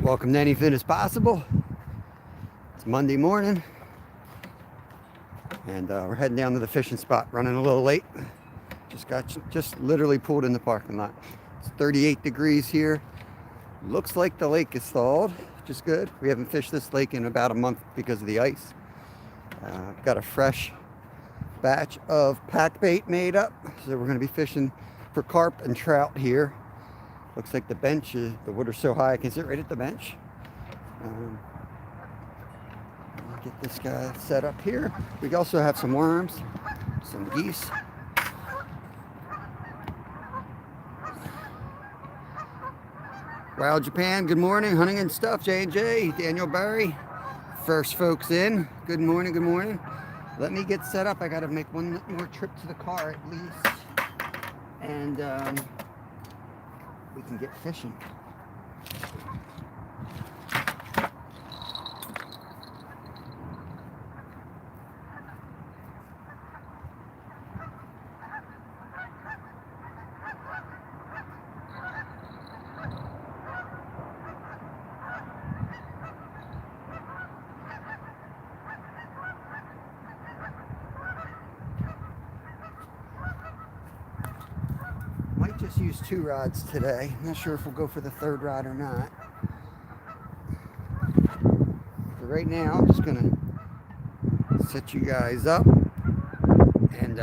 Welcome to Anything is Possible. It's Monday morning, and we're heading down to the fishing spot. Running a little late. Just literally pulled in the parking lot. It's 38 degrees here. Looks like the lake is thawed, which is good. We haven't fished this lake in about a month because of the ice. Got a fresh batch of pack bait made up, so we're going to be fishing for carp and trout here. Looks like the water's so high I can sit right at the bench. Get this guy set up here. We also have some worms, some geese. Wild Japan, good morning. Hunting and Stuff, J&J, Daniel Barry. First folks in. Good morning, good morning. Let me get set up. I got to make one more trip to the car at least. And we can get fishing. Might just use 2 rods today. Not sure if we'll go for the 3rd rod or not. For right now, I'm just gonna set you guys up, and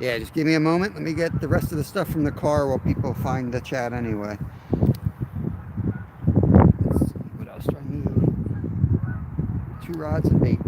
yeah, just give me a moment. Let me get the rest of the stuff from the car while people find the chat anyway. Let's see, what else do I need? 2 rods and bait.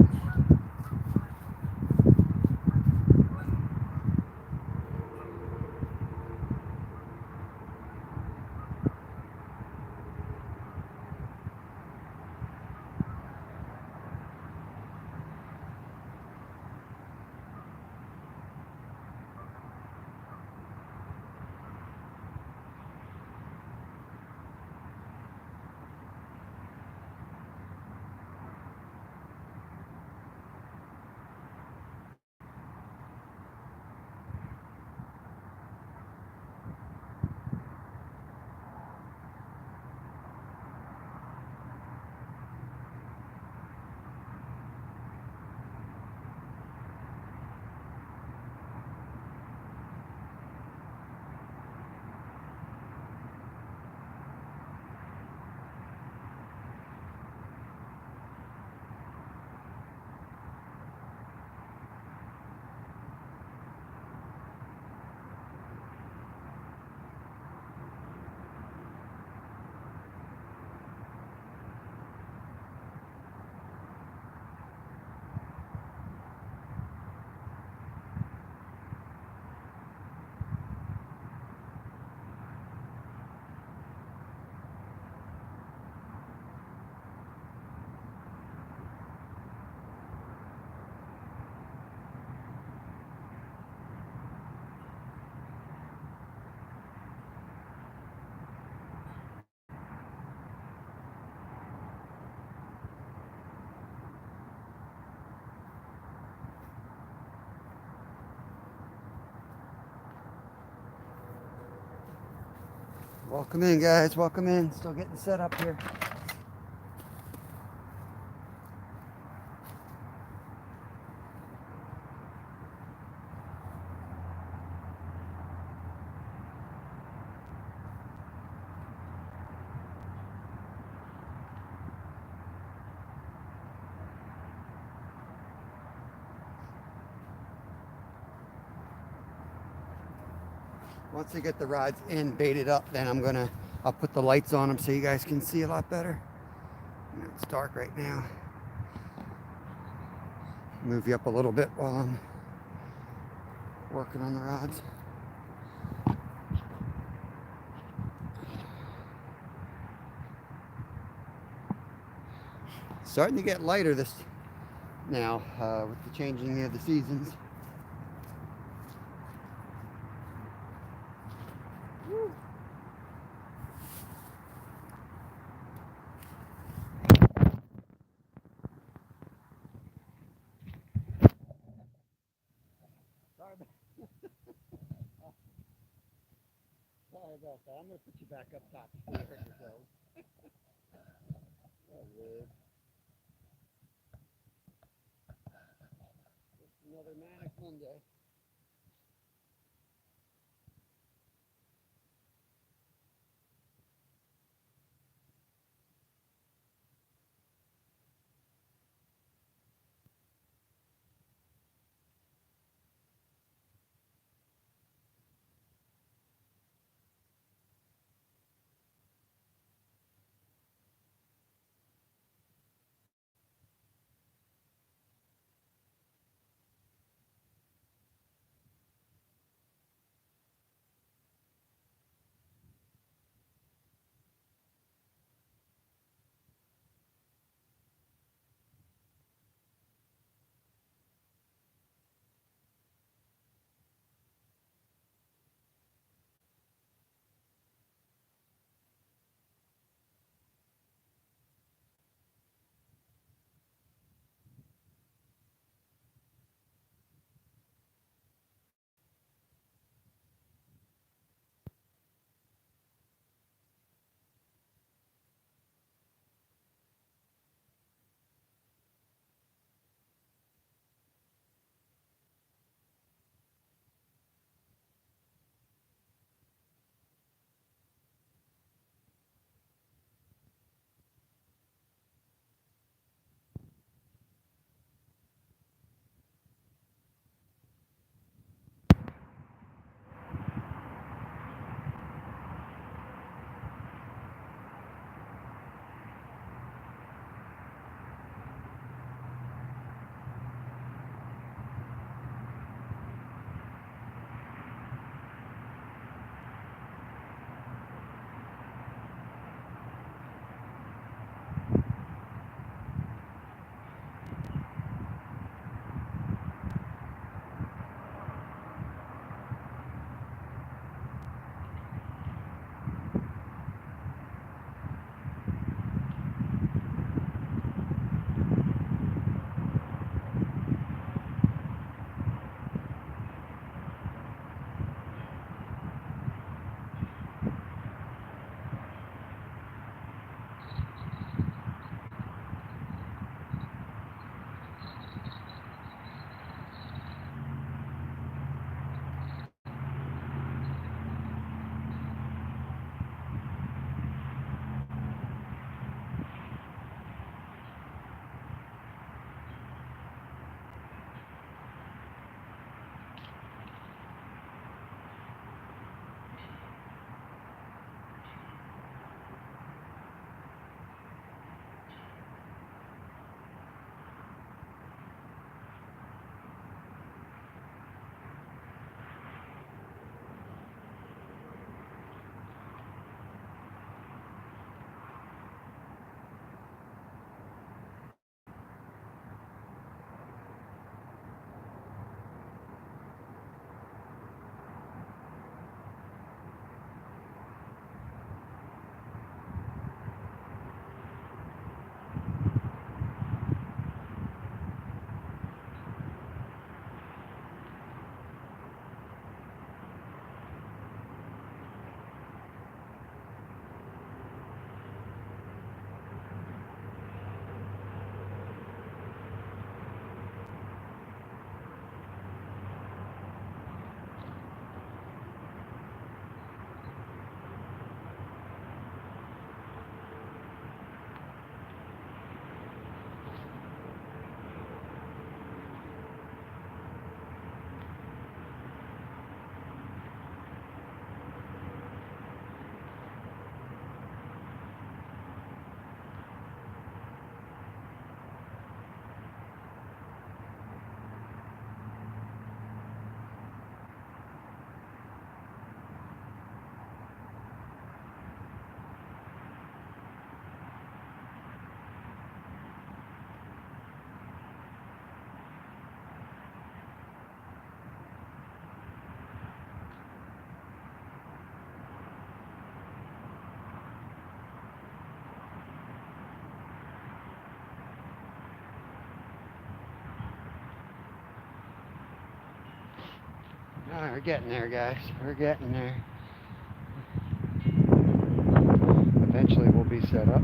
Welcome in, guys. Welcome in. Still getting set up here. Once I get the rods in, baited up, then I'll put the lights on them so you guys can see a lot better. It's dark right now. Move you up a little bit while I'm working on the rods. Starting to get lighter this now with the changing of the seasons. Woo. Sorry about that. I'm going to put you back up top before you hurt yourself. Positive. Just another manic Monday. Oh, we're getting there, guys. We're getting there. Eventually, we'll be set up.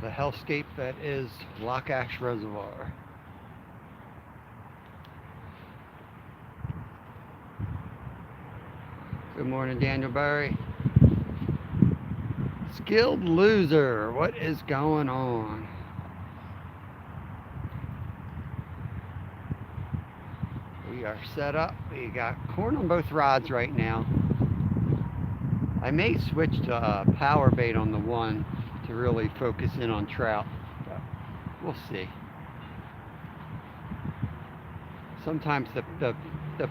the hellscape that is Lock Ash Reservoir. Good morning, Daniel Barry. Skilled loser, what is going on? We are set up. We got corn on both rods right now. I may switch to power bait on the one to really focus in on trout, but we'll see. Sometimes the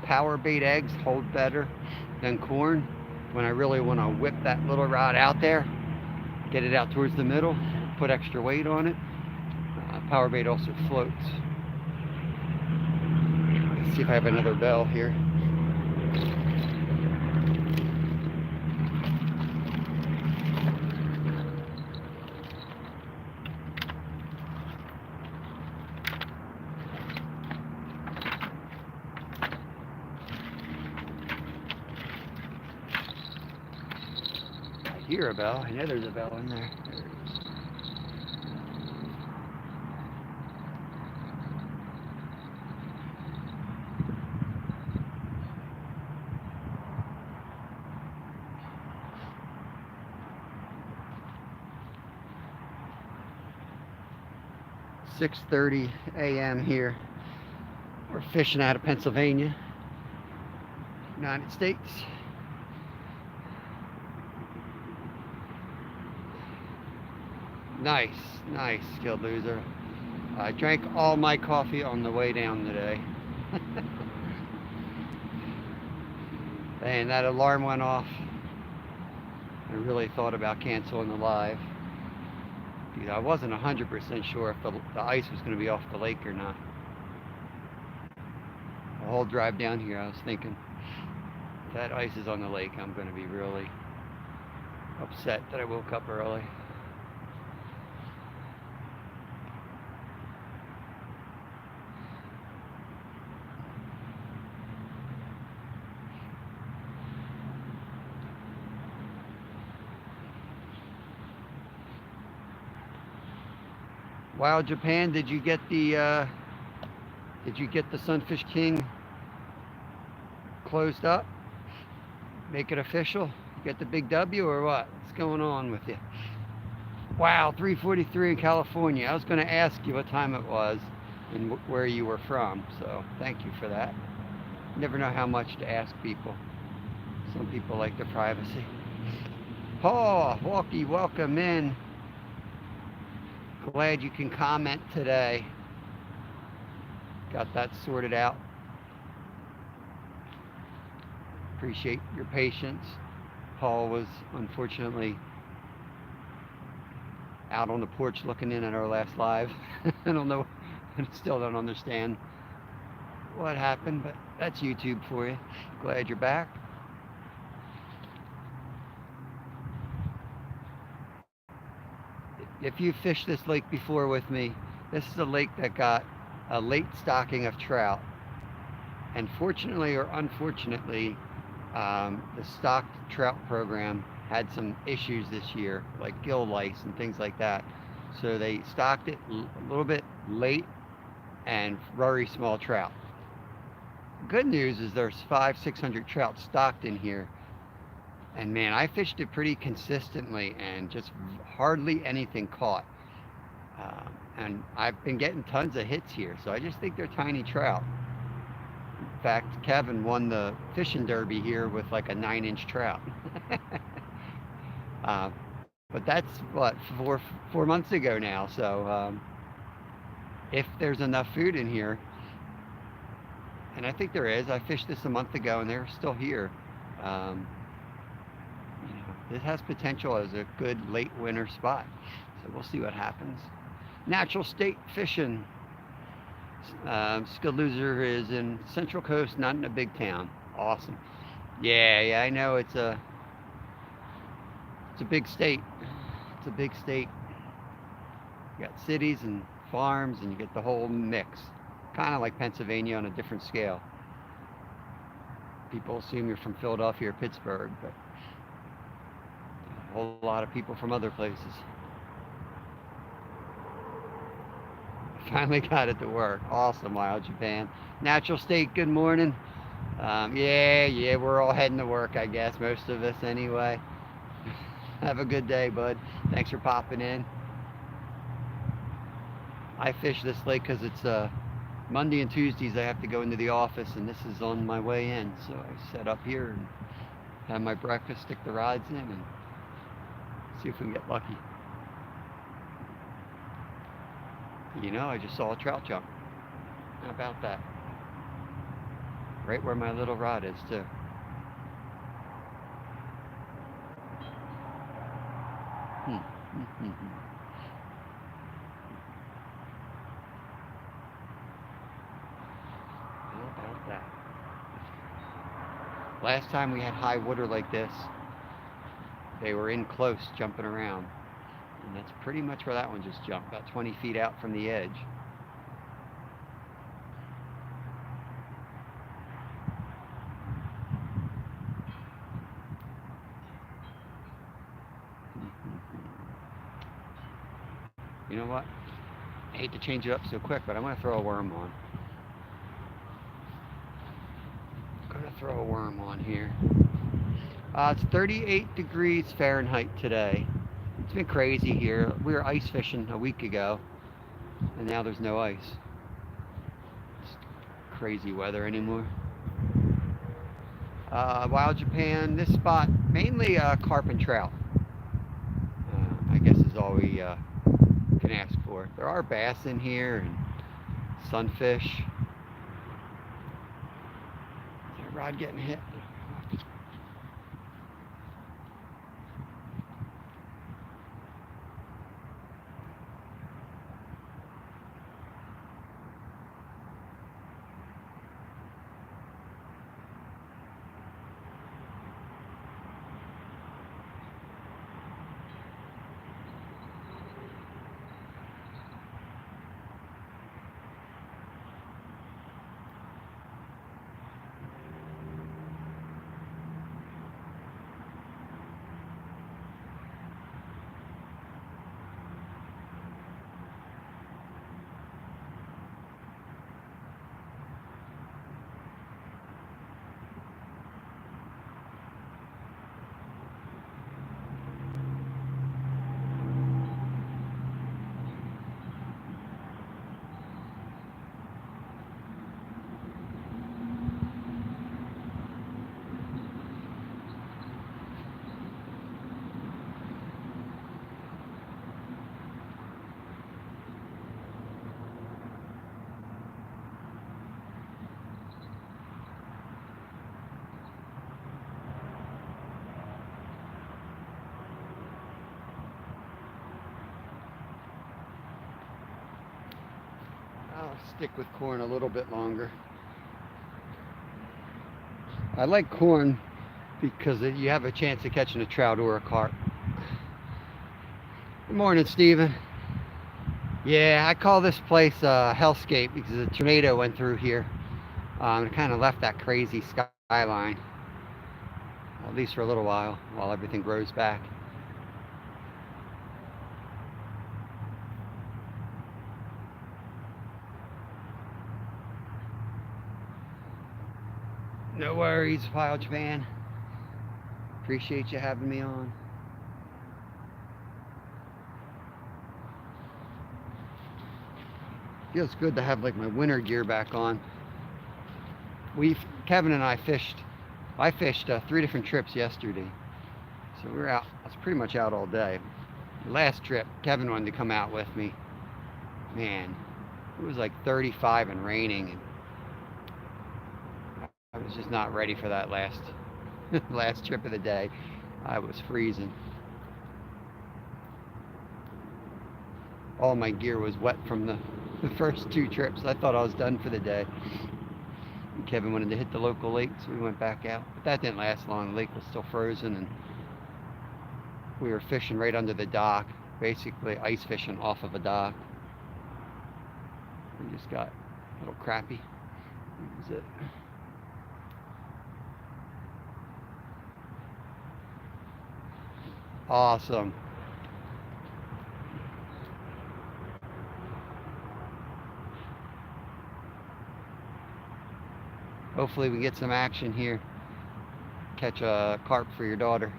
power bait eggs hold better than corn. When I really want to whip that little rod out there, get it out towards the middle, put extra weight on it. Power bait also floats. Let's see if I have another bell here. I hear a bell. I know there's a bell in there. There it is. .30 a.m. here. We're fishing out of Pennsylvania, United States. Nice, nice, skilled loser. I drank all my coffee on the way down today. And that alarm went off. I really thought about canceling the live. Because I wasn't 100% sure if the ice was going to be off the lake or not. The whole drive down here, I was thinking, if that ice is on the lake, I'm going to be really upset that I woke up early. Wild Japan, did you get the Sunfish King closed up? Make it official? You get the big W or what? What's going on with you? Wow, 3:43 in California. I was going to ask you what time it was and where you were from, so thank you for that. Never know how much to ask people. Some people like their privacy. Paul, Walkie, welcome in. Glad you can comment today. Got that sorted out. Appreciate your patience. Paul was unfortunately out on the porch looking in at our last live. I don't know, I still don't understand what happened, but that's YouTube for you. Glad you're back. If you've fished this lake before with me, this is a lake that got a late stocking of trout. And fortunately or unfortunately, the stocked trout program had some issues this year, like gill lice and things like that. So they stocked it a little bit late and very small trout. Good news is there's 500-600 trout stocked in here. And man, I fished it pretty consistently and just hardly anything caught. And I've been getting tons of hits here, so I just think they're tiny trout. In fact, Kevin won the fishing derby here with like a 9-inch trout. But that's what, four months ago now. So if there's enough food in here, and I think there is, I fished this a month ago and they're still here. This has potential as a good late winter spot. So we'll see what happens. Natural State Fishing. Skilled Loser is in Central Coast, not in a big town. Awesome. Yeah, I know it's a big state. It's a big state. You got cities and farms and you get the whole mix. Kind of like Pennsylvania on a different scale. People assume you're from Philadelphia or Pittsburgh, but a whole lot of people from other places. finally got it to work. Awesome, Wild Japan. Natural State, good morning. Yeah, we're all heading to work, I guess, most of us anyway. Have a good day, bud. Thanks for popping in. I fish this lake because it's Monday and Tuesdays I have to go into the office, and this is on my way in. So I set up here and have my breakfast, stick the rods in, and see if we can get lucky. You know, I just saw a trout jump. How about that? Right where my little rod is, too. How about that? Last time we had high water like this, they were in close, jumping around. And that's pretty much where that one just jumped, about 20 feet out from the edge. You know what? I hate to change it up so quick, but I'm going to throw a worm on. Here. It's 38 degrees Fahrenheit today. It's been crazy here. We were ice fishing a week ago, and now there's no ice. It's crazy weather anymore. Wild Japan, this spot, mainly carp and trout. I guess is all we can ask for. There are bass in here and sunfish. Is that rod getting hit? I'll stick with corn a little bit longer. I like corn because you have a chance of catching a trout or a carp. Good morning, Stephen. Yeah, I call this place a hellscape because a tornado went through here. It kind of left that crazy skyline, at least for a little while everything grows back. No worries, Wild Japan. Appreciate you having me on. Feels good to have like my winter gear back on. Kevin and I fished. I fished 3 different trips yesterday, so we were out. I was pretty much out all day. The last trip, Kevin wanted to come out with me. Man, it was like 35 and raining, and I was just not ready for that last last trip of the day. I was freezing. All my gear was wet from the first 2 trips. I thought I was done for the day. And Kevin wanted to hit the local lake, so we went back out. But that didn't last long. The lake was still frozen, and we were fishing right under the dock, basically ice fishing off of a dock. We just got a little crappie. That was it. Awesome. Hopefully we get some action here. Catch a carp for your daughter.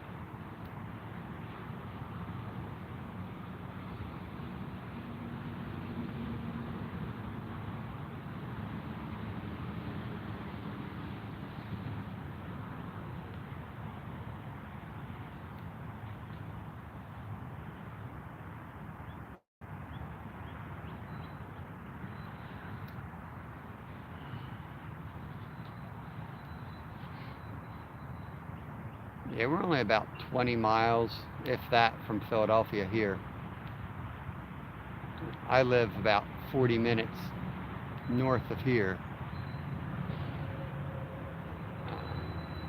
Yeah, we're only about 20 miles, if that, from Philadelphia here. I live about 40 minutes north of here.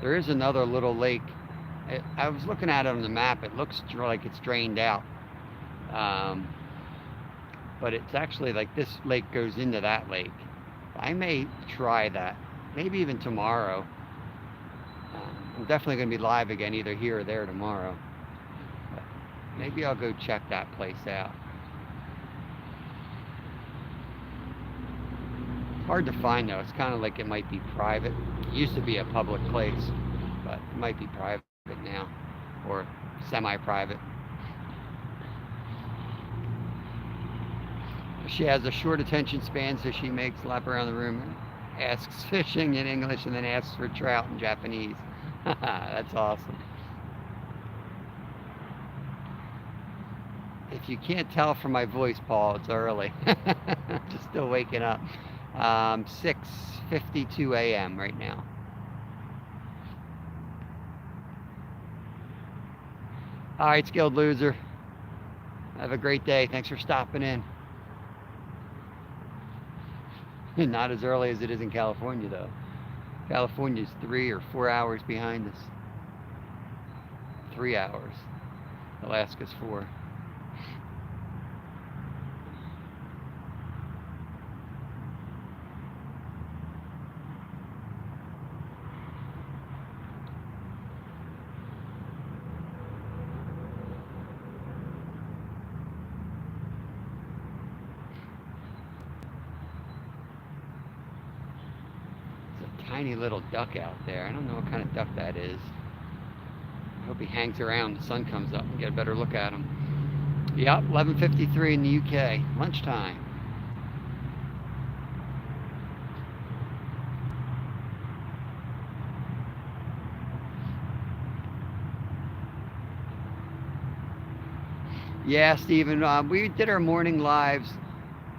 There is another little lake. I was looking at it on the map. It looks like it's drained out. Um, but it's actually like this lake goes into that lake. I may try that, maybe even tomorrow. I'm definitely going to be live again, either here or there tomorrow. But maybe I'll go check that place out. Hard to find though. It's kind of like it might be private. It used to be a public place, but it might be private now, or semi-private. She has a short attention span, so she makes a lap around the room and asks fishing in English and then asks for trout in Japanese. That's awesome. If you can't tell from my voice, Paul, it's early. Just still waking up. 6:52 a.m. right now. All right, skilled loser. Have a great day. Thanks for stopping in. Not as early as it is in California, though. California's 3 or 4 hours behind us. 3 hours. Alaska's 4. Tiny little duck out there. I don't know what kind of duck that is. I hope he hangs around, the sun comes up, and get a better look at him. Yep, 11:53 in the UK, lunchtime. Yeah, Stephen, we did our morning lives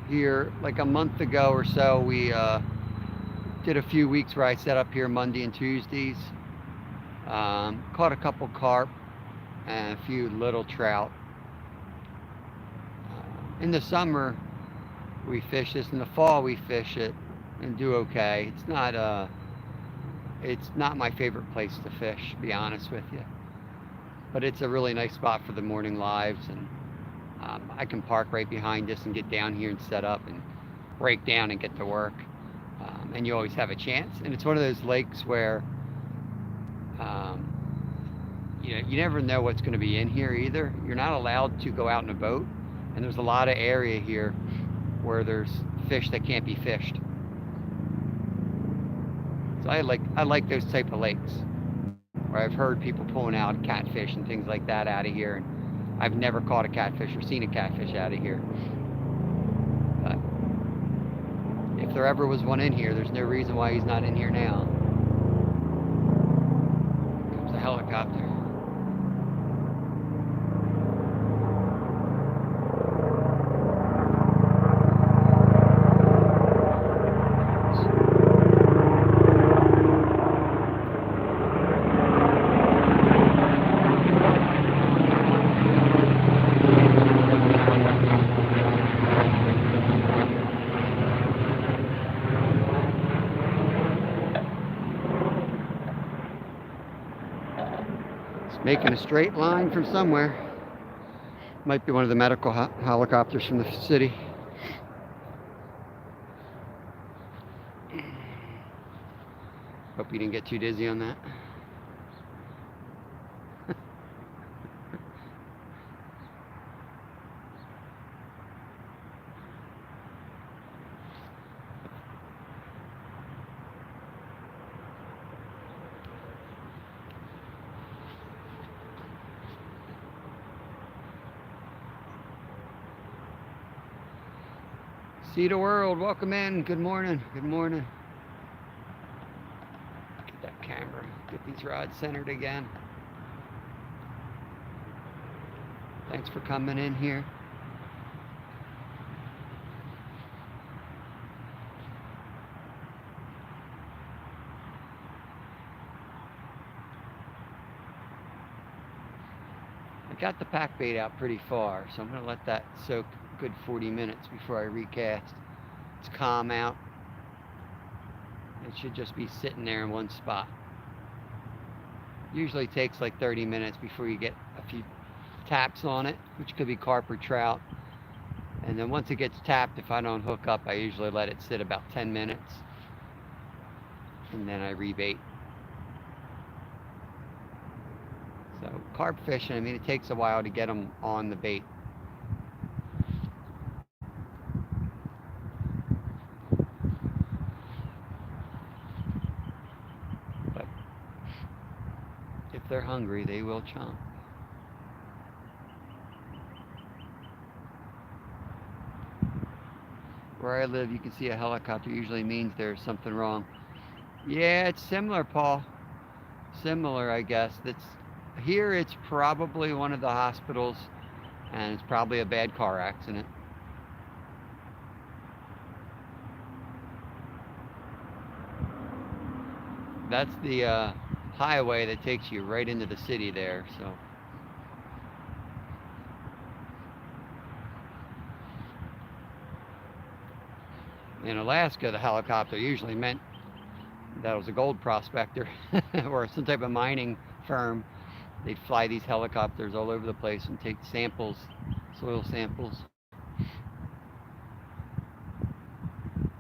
here like a month ago or so. We did a few weeks where I set up here Monday and Tuesdays. Caught a couple carp and a few little trout. In the summer, we fish this. In the fall, we fish it and do okay. It's not my favorite place to fish, to be honest with you. But it's a really nice spot for the morning lives, and I can park right behind us and get down here and set up and break down and get to work. And you always have a chance. And it's one of those lakes where you never know what's going to be in here either. You're not allowed to go out in a boat, and there's a lot of area here where there's fish that can't be fished. So I like those type of lakes where I've heard people pulling out catfish and things like that out of here, and I've never caught a catfish or seen a catfish out of here. But if there ever was one in here, there's no reason why he's not in here now. Here comes a helicopter. Making a straight line from somewhere. Might be one of the medical helicopters from the city. Hope you didn't get too dizzy on that. See the world. Welcome in. Good morning. Good morning. Get that camera. Get these rods centered again. Thanks for coming in here. I got the pack bait out pretty far, so I'm going to let that soak a good 40 minutes before I recast. It's calm out. It should just be sitting there in one spot. Usually takes like 30 minutes before you get a few taps on it, which could be carp or trout. And then once it gets tapped, if I don't hook up, I usually let it sit about 10 minutes. And then I rebait. So carp fishing, I mean, it takes a while to get them on the bait. But if they're hungry, they will chomp. Where I live, you can see a helicopter. Usually means there's something wrong. Yeah, it's similar, Paul. Similar, I guess. Here it's probably one of the hospitals, and it's probably a bad car accident. That's the highway that takes you right into the city there, so. In Alaska, the helicopter usually meant that was a gold prospector or some type of mining firm. They'd fly these helicopters all over the place and take samples, soil samples.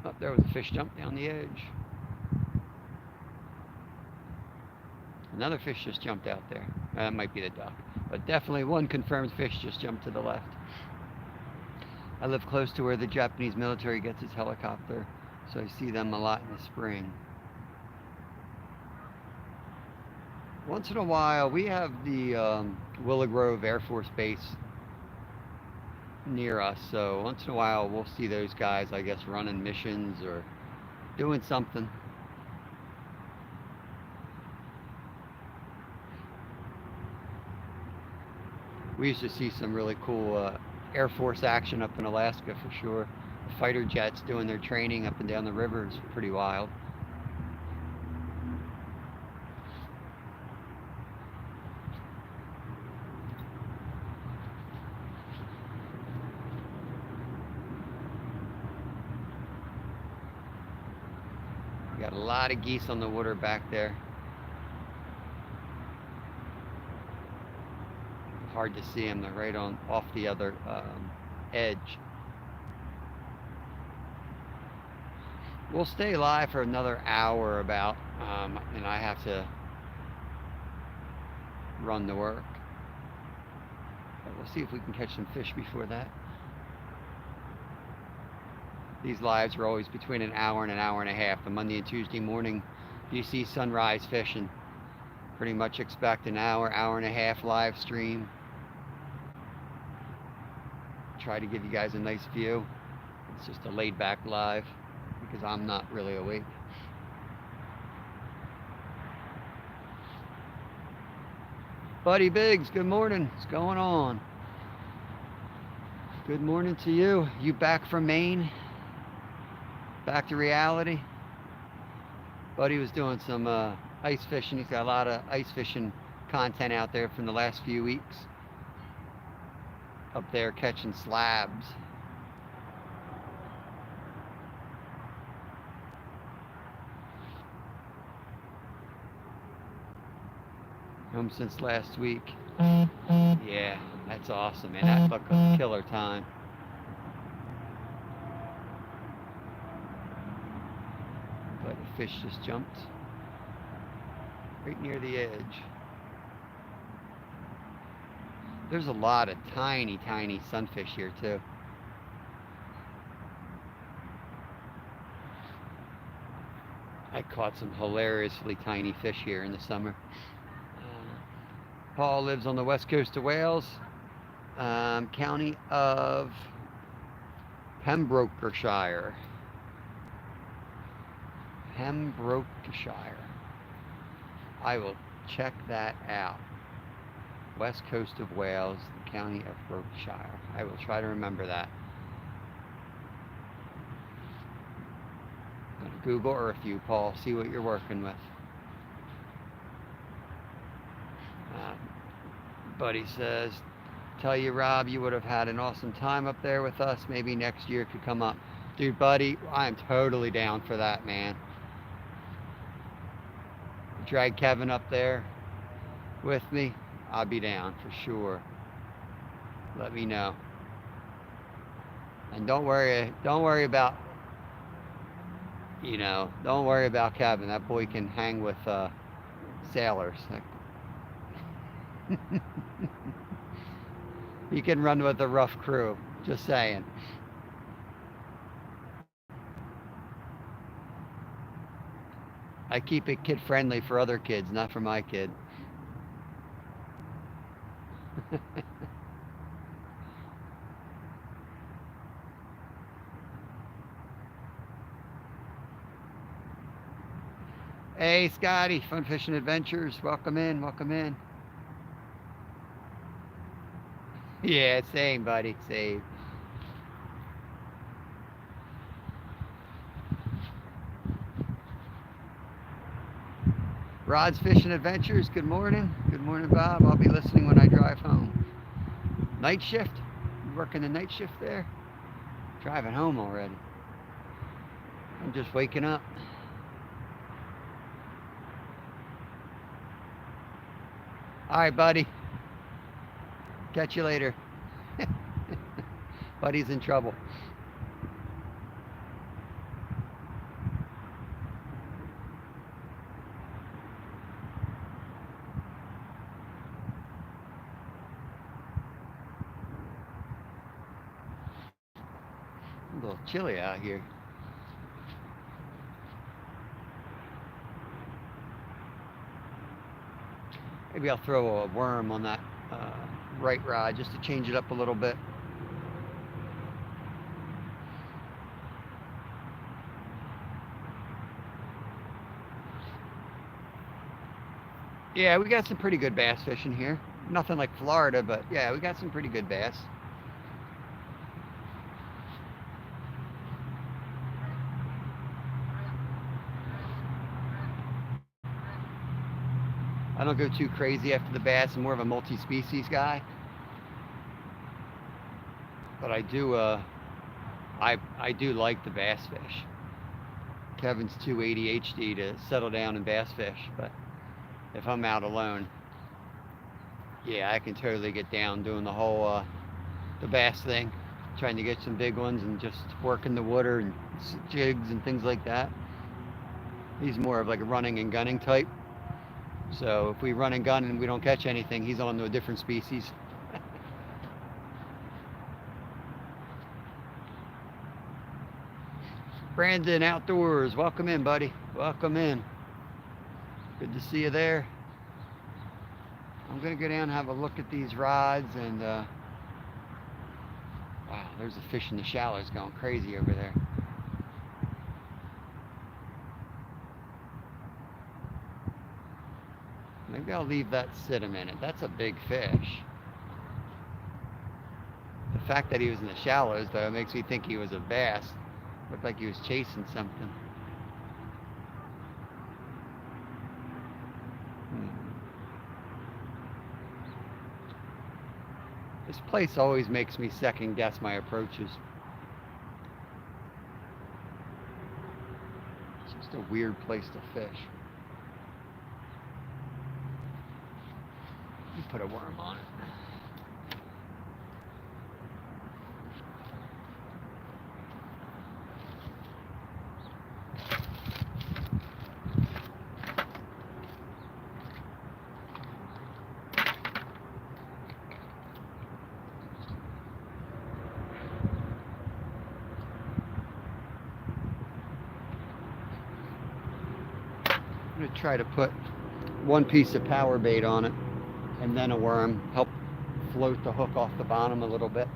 Oh, there was a fish jump down the edge. Another fish just jumped out there. That might be the duck, but definitely one confirmed fish just jumped to the left. I live close to where the Japanese military gets its helicopter, so I see them a lot in the spring. Once in a while, we have the Willow Grove Air Force Base near us, so once in a while we'll see those guys, I guess, running missions or doing something. We used to see some really cool Air Force action up in Alaska for sure. Fighter jets doing their training up and down the river is pretty wild. We got a lot of geese on the water back there. Hard to see them, they're right on off the other edge. We'll stay live for another hour about, and I have to run to work. But we'll see if we can catch some fish before that. These lives are always between an hour and a half. The Monday and Tuesday morning, you see sunrise fishing. Pretty much expect an hour and a half live stream. Try to give you guys a nice view. It's just a laid back live because I'm not really awake. Buddy Biggs, good morning. What's going on? Good morning to you. You back from Maine? Back to reality? Buddy was doing some ice fishing. He's got a lot of ice fishing content out there from the last few weeks. Up there catching slabs. Home since last week. Yeah, that's awesome, man. That took a killer time. But the fish just jumped right near the edge. There's a lot of tiny, tiny sunfish here too. I caught some hilariously tiny fish here in the summer. Paul lives on the west coast of Wales, county of Pembrokeshire. Pembrokeshire. I will check that out. West coast of Wales, the county of Berkshire. I will try to remember that. Google Earth you, Paul. See what you're working with. Buddy says, tell you, Rob, you would have had an awesome time up there with us. Maybe next year could come up. Dude, buddy, I'm totally down for that, man. Drag Kevin up there with me. I'll be down for sure. Let me know. And don't worry about, don't worry about Kevin. That boy can hang with sailors. He can run with a rough crew. Just saying. I keep it kid friendly for other kids, not for my kid. Hey, Scotty, Fun Fishing Adventures. Welcome in, welcome in. Yeah, same, buddy, same. Rod's Fishing Adventures, good morning. Good morning, Bob. I'll be listening when I drive home. Night shift? You working the night shift there? Driving home already. I'm just waking up. All right, buddy. Catch you later. Buddy's in trouble. A little chilly out here. Maybe I'll throw a worm on that right rod just to change it up a little bit. Yeah, we got some pretty good bass fishing here. Nothing like Florida, but yeah, we got some pretty good bass. I don't go too crazy after the bass. I'm more of a multi-species guy. But I do I do like the bass fish. Kevin's too ADHD to settle down and bass fish, but if I'm out alone, yeah, I can totally get down doing the whole the bass thing, trying to get some big ones and just working the water and jigs and things like that. He's more of like a running and gunning type. So if we run and gun and we don't catch anything, he's on to a different species. Brandon Outdoors, welcome in, buddy. Welcome in. Good to see you there. I'm gonna go down and have a look at these rods and wow, there's a fish in the shallows going crazy over there. Maybe I'll leave that sit a minute. That's a big fish. The fact that he was in the shallows, though, makes me think he was a bass. Looked like he was chasing something. This place always makes me second guess my approaches. It's just a weird place to fish. Let me put a worm on it. I'm going to try to put one piece of power bait on it and then a worm, help float the hook off the bottom a little bit.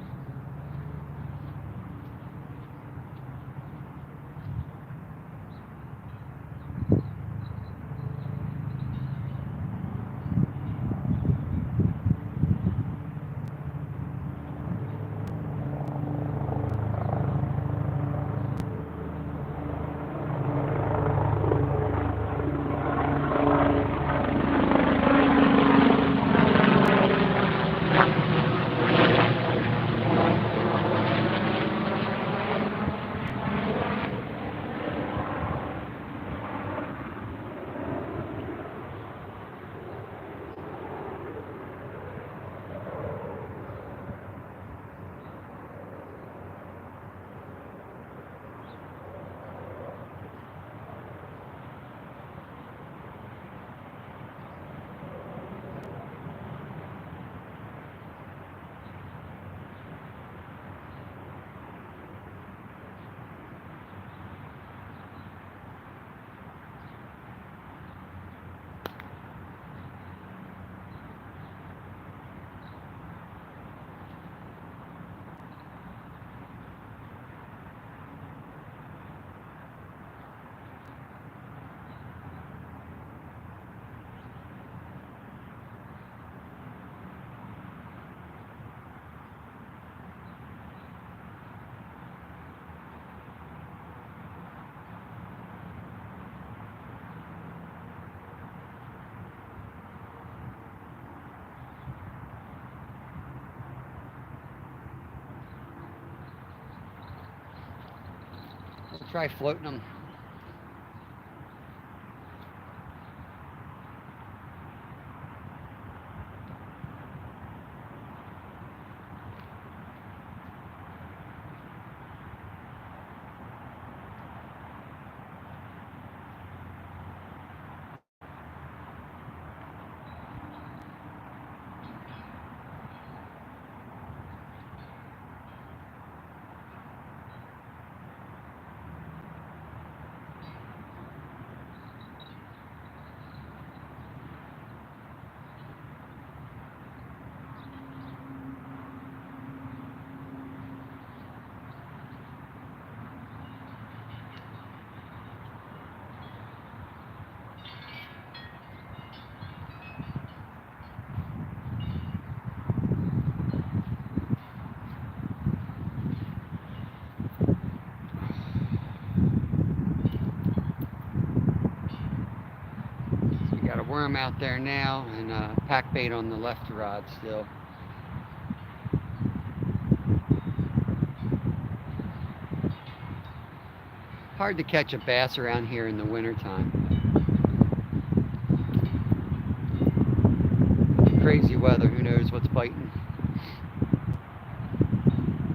We'll try floating them. Got a worm out there now and pack bait on the left rod still. Hard to catch a bass around here in the wintertime. Crazy weather, who knows what's biting.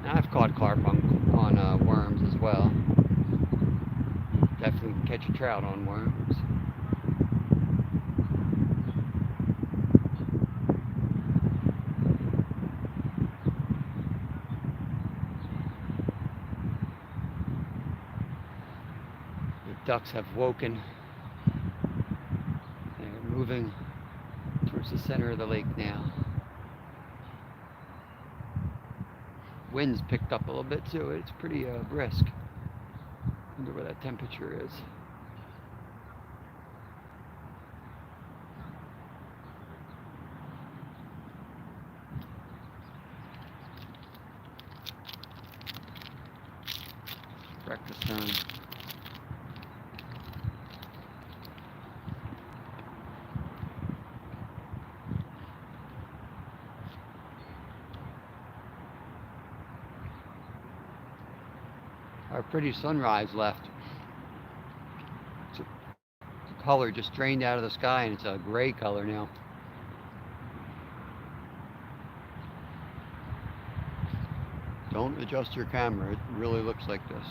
I've caught carp on worms as well. Definitely can catch a trout on worms. Ducks have woken. They're moving towards the center of the lake now. Wind's picked up a little bit too. It's pretty brisk. Wonder where that temperature is. Breakfast time. Our pretty sunrise left. The color just drained out of the sky and it's a gray color now. Don't adjust your camera, it really looks like this.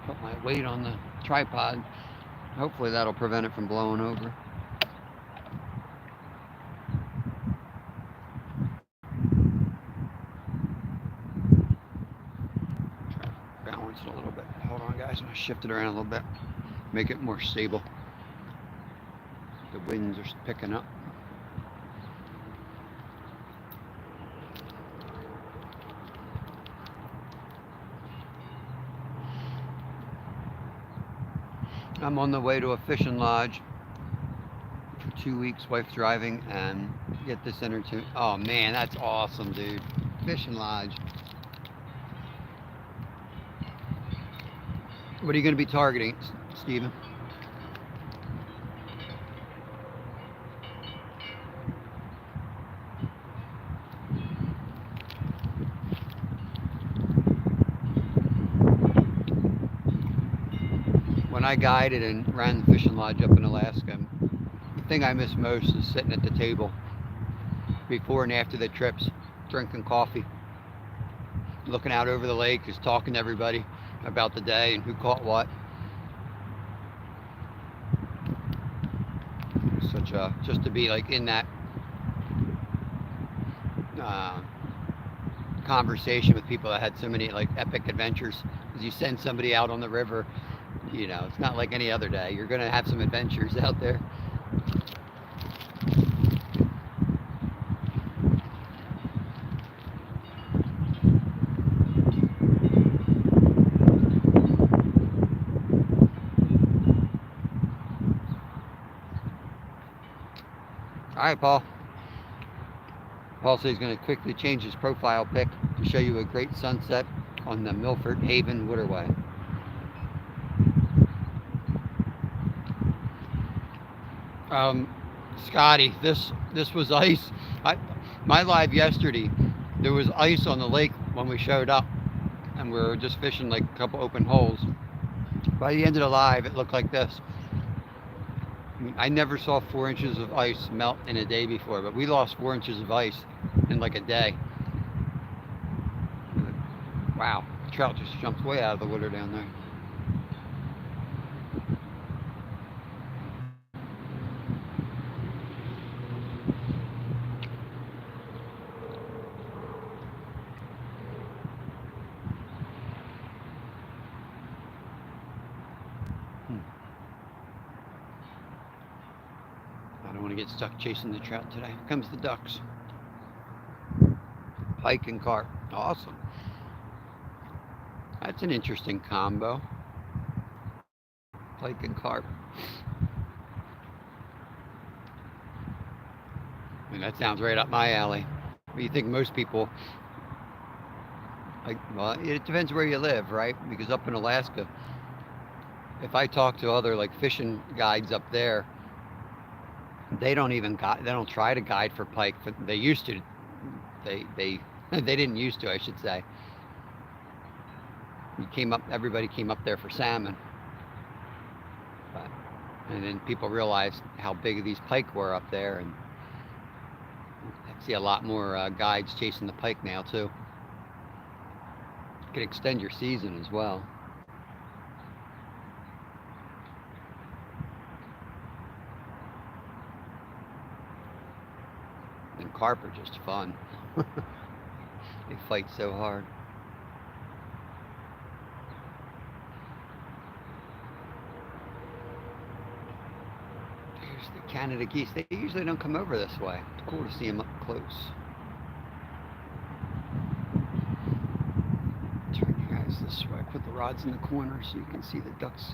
Put my weight on the tripod. Hopefully that'll prevent it from blowing over. Try to balance it a little bit. Hold on guys, I'm gonna shift it around a little bit. Make it more stable. The winds are picking up. I'm on the way to a fishing lodge for 2 weeks, wife driving, and get this entertainment. Oh man, that's awesome, dude. Fishing lodge. What are you going to be targeting, Steven? When I guided and ran the fishing lodge up in Alaska, the thing I miss most is sitting at the table before and after the trips, drinking coffee, looking out over the lake, just talking to everybody about the day and who caught what. Just to be like in that conversation with people that had so many like epic adventures. As you send somebody out on the river, you know, it's not like any other day. You're gonna have some adventures out there. All right, Paul. Paul says he's going to quickly change his profile pic to show you a great sunset on the Milford Haven Waterway. Scotty, this was ice. My live yesterday, there was ice on the lake when we showed up, and we were just fishing like a couple open holes. By the end of the live, it looked like this. I never saw 4 inches of ice melt in a day before, but we lost 4 inches of ice in like a day. Wow, the trout just jumped way out of the water down there. I don't want to get stuck chasing the trout today. Here comes the ducks. Pike and carp. Awesome. That's an interesting combo. Pike and carp. I mean, that sounds right up my alley. But you think most people, like, well, it depends where you live, right? Because up in Alaska, if I talk to other like fishing guides up there, they don't even they don't try to guide for pike. They used to. They they didn't used to, I should say. Everybody came up there for salmon. But, and then people realized how big these pike were up there, and I see a lot more guides chasing the pike now too. You could extend your season as well. And carp are just fun. They fight so hard. There's the Canada geese. They usually don't come over this way. It's cool to see them up close. Turn you guys this way. Put the rods in the corner so you can see the ducks.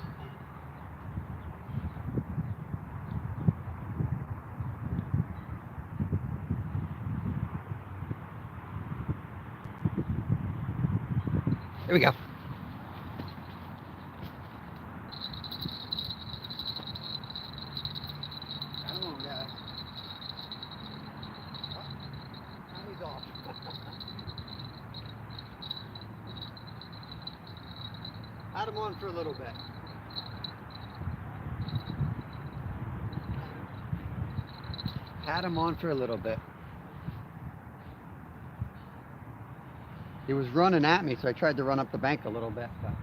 Here we go. Come on, guys. Oh, he's off. Had him on for a little bit. Had him on for a little bit. He was running at me, so I tried to run up the bank a little bit. But...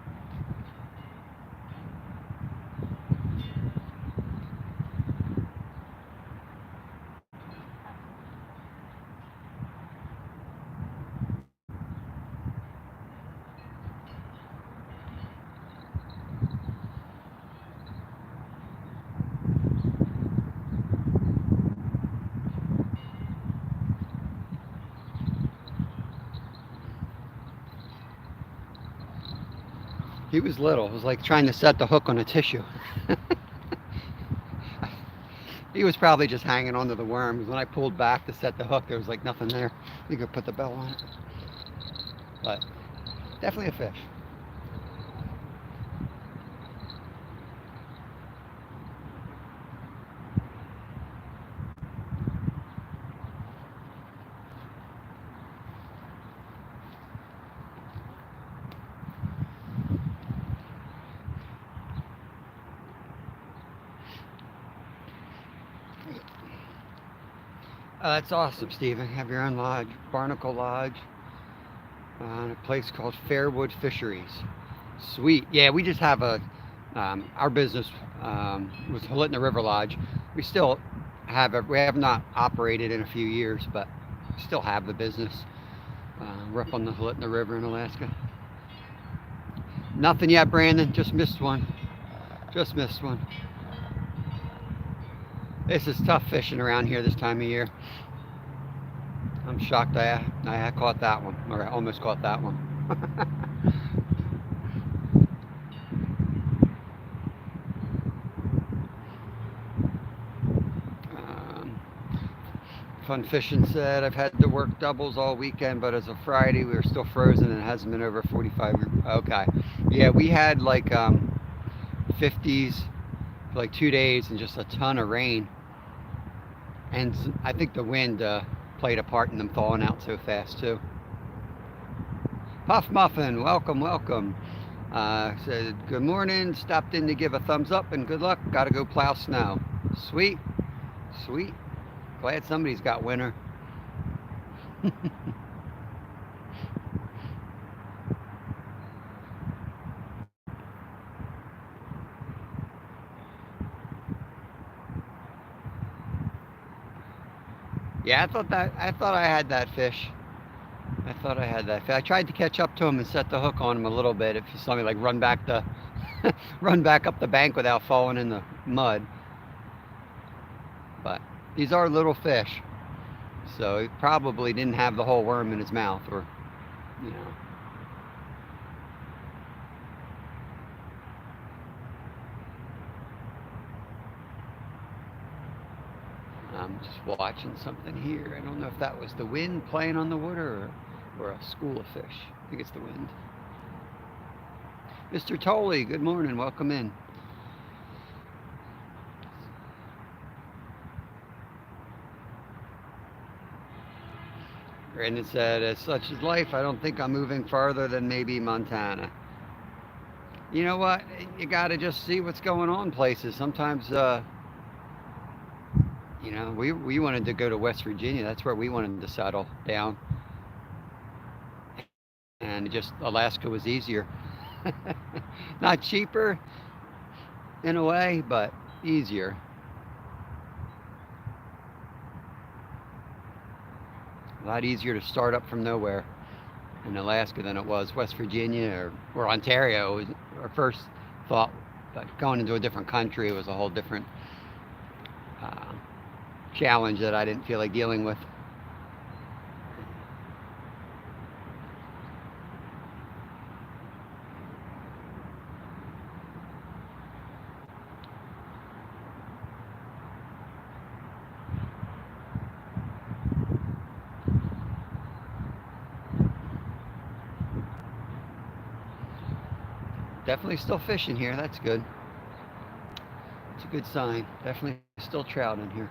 he was little. It was like trying to set the hook on a tissue. He was probably just hanging onto the worm. When I pulled back to set the hook, there was like nothing there. You could put the bell on it. But definitely a fish. That's awesome, Stephen. Have your own lodge, Barnacle Lodge, a place called Fairwood Fisheries. Sweet. Yeah, we just have our business was Hulitna River Lodge. We still we have not operated in a few years, but still have the business. We're up on the Hulitna River in Alaska. Nothing yet, Brandon. Just missed one. Just missed one. This is tough fishing around here this time of year. I'm shocked I caught that one, or I almost caught that one. Fun Fishing said, I've had to work doubles all weekend, but as of Friday, we were still frozen and it hasn't been over 45. Okay. Yeah, we had like 50s for like 2 days and just a ton of rain. And I think the wind played a part in them thawing out so fast, too. Puff Muffin, welcome, welcome. Said, good morning. Stopped in to give a thumbs up and good luck. Got to go plow snow. Sweet, sweet. Glad somebody's got winter. Yeah, I thought I had that fish. I thought I had that fish. I tried to catch up to him and set the hook on him a little bit. If you saw me like run back the run back up the bank without falling in the mud. But these are little fish. So he probably didn't have the whole worm in his mouth, or you know. I'm just watching something here. I don't know if that was the wind playing on the water or a school of fish. I think it's the wind. Mr. Tolley, good morning. Welcome in. Brandon said, as such is life, I don't think I'm moving farther than maybe Montana. You know what? You got to just see what's going on places. Sometimes, you know, we wanted to go to West Virginia. That's where we wanted to settle down. And just Alaska was easier. Not cheaper in a way, but easier. A lot easier to start up from nowhere in Alaska than it was West Virginia or Ontario. Our first thought, but going into a different country was a whole different challenge that I didn't feel like dealing with. Definitely still fishing here. That's good. It's a good sign. Definitely still trout in here.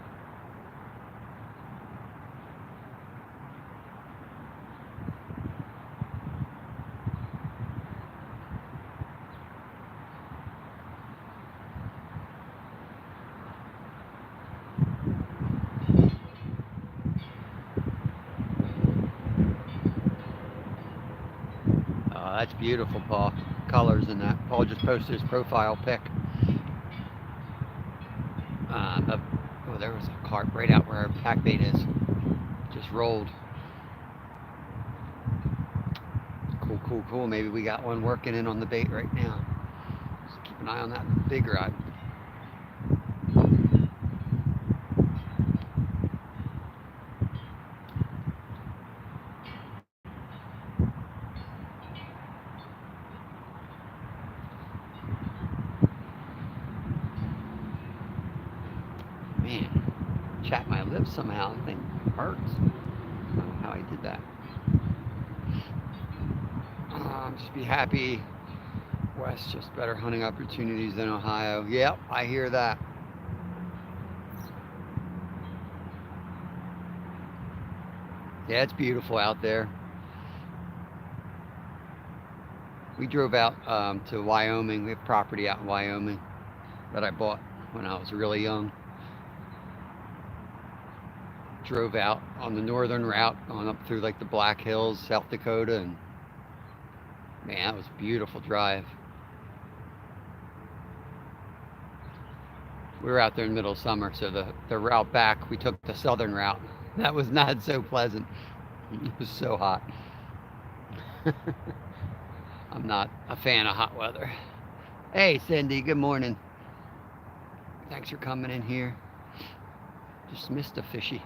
Oh, that's beautiful, Paul. Colors in that. Paul just posted his profile pic. Oh, there was a carp right out where our pack bait is. Just rolled. Cool, cool, cool. Maybe we got one working in on the bait right now. Just keep an eye on that big rod. Man, chat my lips somehow. I think it hurts. I don't know how I did that. Just be happy. West just better hunting opportunities than Ohio. Yep, I hear that. Yeah, it's beautiful out there. We drove out to Wyoming. We have property out in Wyoming that I bought when I was really young. Drove out on the northern route, going up through like the Black Hills, South Dakota, and man, that was a beautiful drive. We were out there in the middle of summer, so the route back, we took the southern route. That was not so pleasant. It was so hot. I'm not a fan of hot weather. Hey, Cindy, good morning. Thanks for coming in here. Just missed a fishy.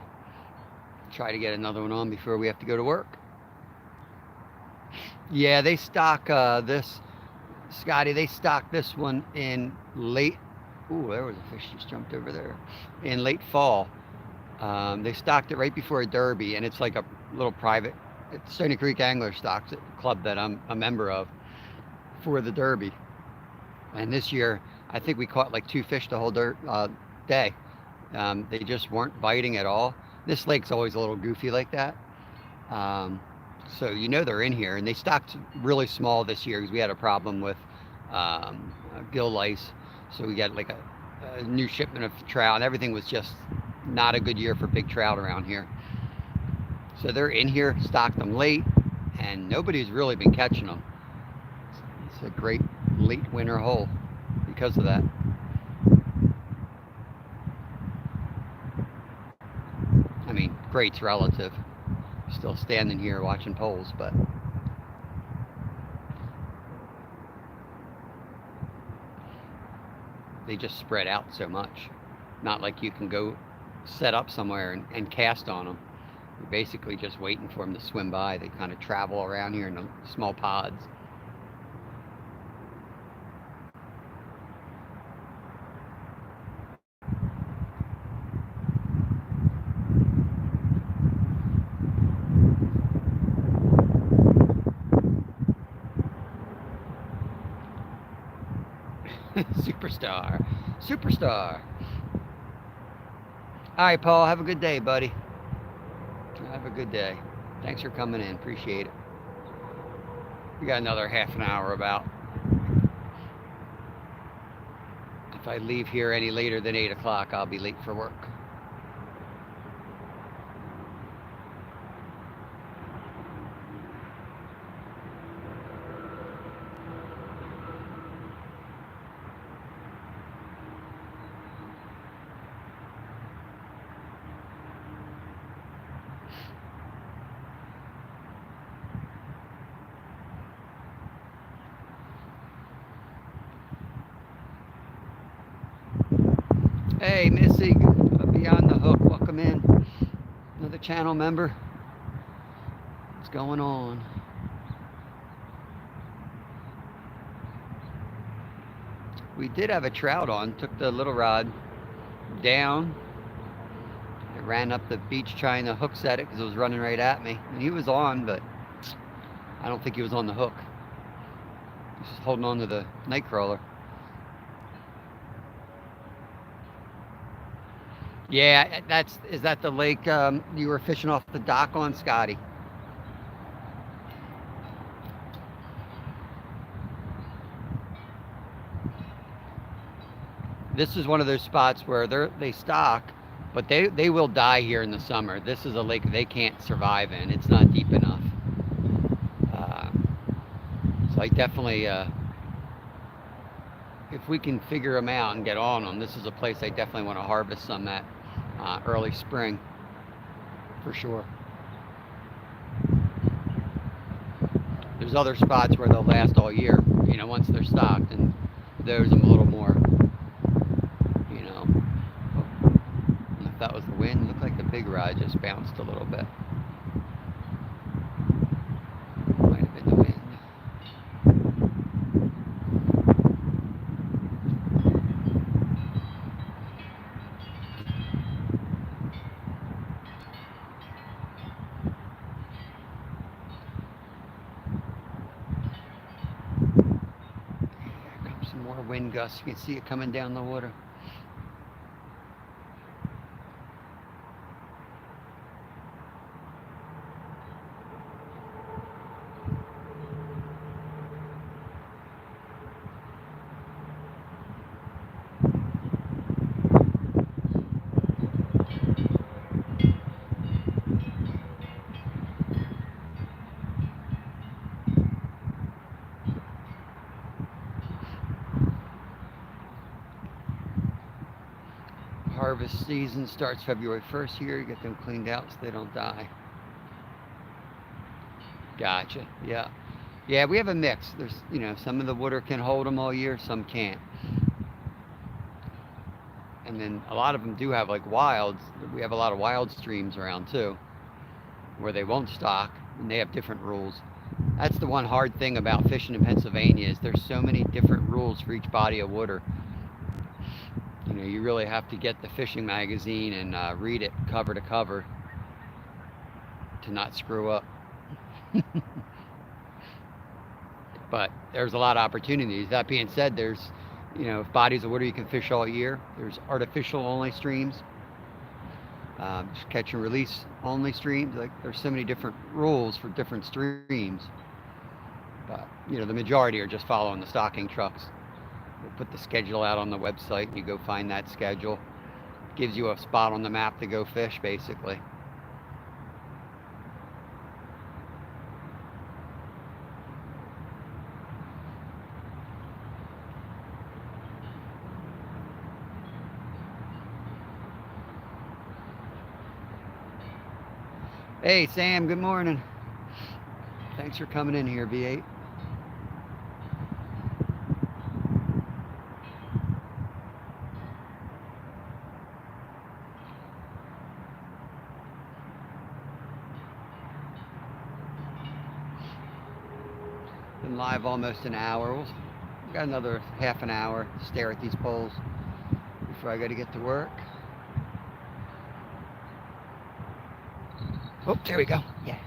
Try to get another one on before we have to go to work. Yeah, they stock this, Scotty, they stock this one in late, ooh, there was a fish just jumped over there, in late fall. They stocked it right before a derby, and it's like a little private, it's Stony Creek Angler Stocks Club that I'm a member of for the derby. And this year, I think we caught like 2 fish the whole day. They just weren't biting at all. This lake's always a little goofy like that. Um, so you know they're in here, and they stocked really small this year because we had a problem with gill lice. So we got like a new shipment of trout, and everything was just not a good year for big trout around here. So they're in here, stocked them late, and nobody's really been catching them. It's a great late winter hole because of that. I mean, great's relative. Still standing here watching poles, but they just spread out so much. Not like you can go set up somewhere and cast on them. You're basically just waiting for them to swim by. They kind of travel around here in small pods. Superstar. Superstar. All right, Paul. Have a good day, buddy. Have a good day. Thanks for coming in. Appreciate it. We got another half an hour about. If I leave here any later than 8 o'clock, I'll be late for work. Hey, Missy, Beyond the Hook, welcome in. Another channel member. What's going on? We did have a trout on, took the little rod down. I ran up the beach trying to hook set it because it was running right at me. And he was on, but I don't think he was on the hook. He's just holding on to the night crawler. Yeah, is that the lake you were fishing off the dock on, Scotty? This is one of those spots where they stock, but they will die here in the summer. This is a lake they can't survive in. It's not deep enough. So I definitely, if we can figure them out and get on them, this is a place I definitely want to harvest some at early spring, for sure. There's other spots where they'll last all year, you know, once they're stocked, and those I'm a little more, you know. And if that was the wind, it looked like the big rod just bounced a little bit. Might have been the wind. Wind gusts, you can see it coming down the water. Harvest season starts February 1st here. You get them cleaned out so they don't die. Gotcha. Yeah. Yeah, we have a mix. There's, you know, some of the water can hold them all year, some can't. And then a lot of them do have like wilds. We have a lot of wild streams around too, where they won't stock and they have different rules. That's the one hard thing about fishing in Pennsylvania is there's so many different rules for each body of water. You know, you really have to get the fishing magazine and read it cover to cover to not screw up. But there's a lot of opportunities. That being said, there's, you know, bodies of water you can fish all year. There's artificial only streams, just catch and release only streams. Like there's so many different rules for different streams. But you know, the majority are just following the stocking trucks. We'll put the schedule out on the website, and you go find that schedule. Gives you a spot on the map to go fish, basically. Hey, Sam, good morning. Thanks for coming in here, V8. Been live almost an hour. We'll got another half an hour to stare at these poles before I got to get to work. Oh, there we go. Yeah.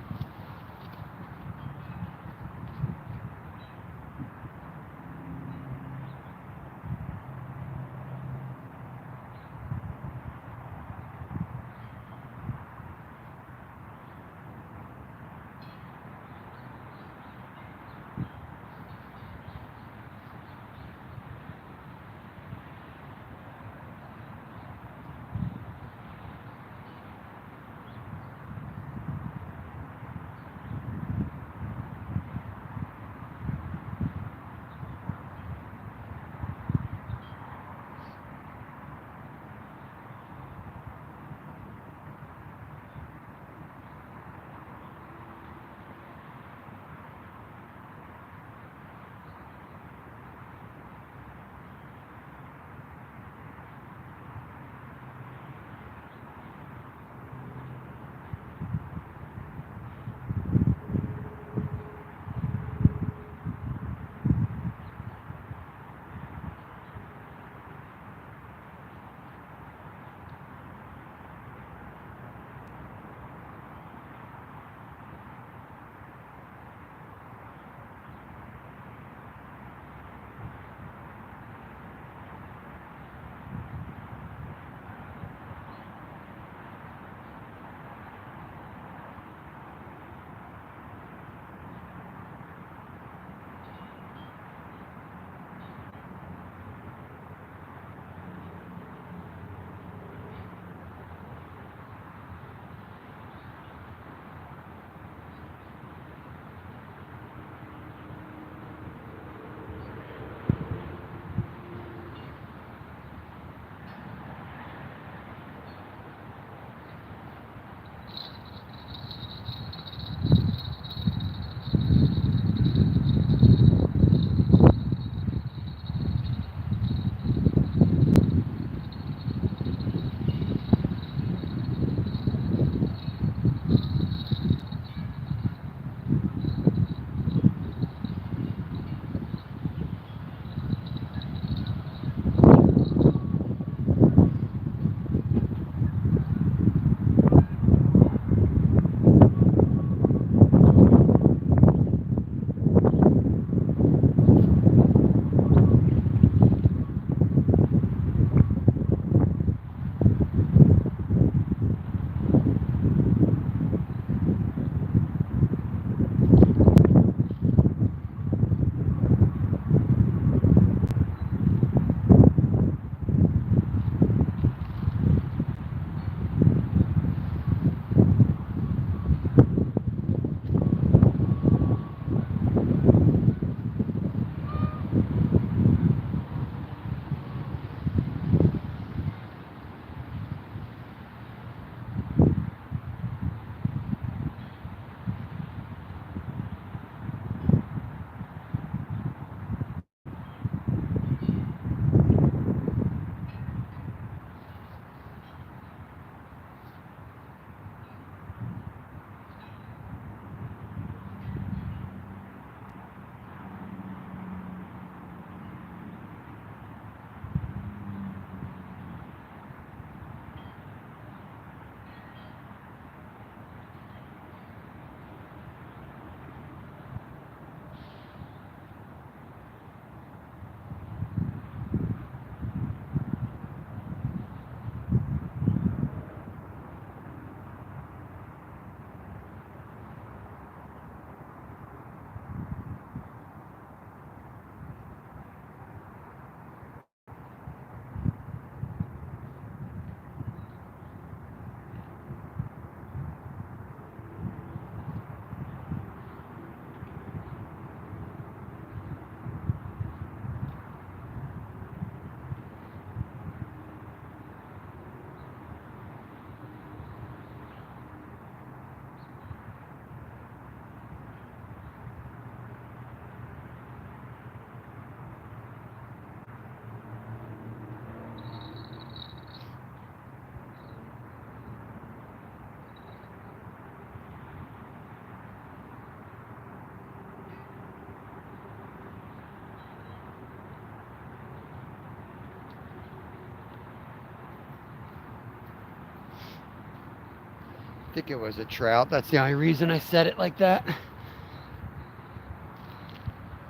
think it was a trout. That's the only reason I said it like that. I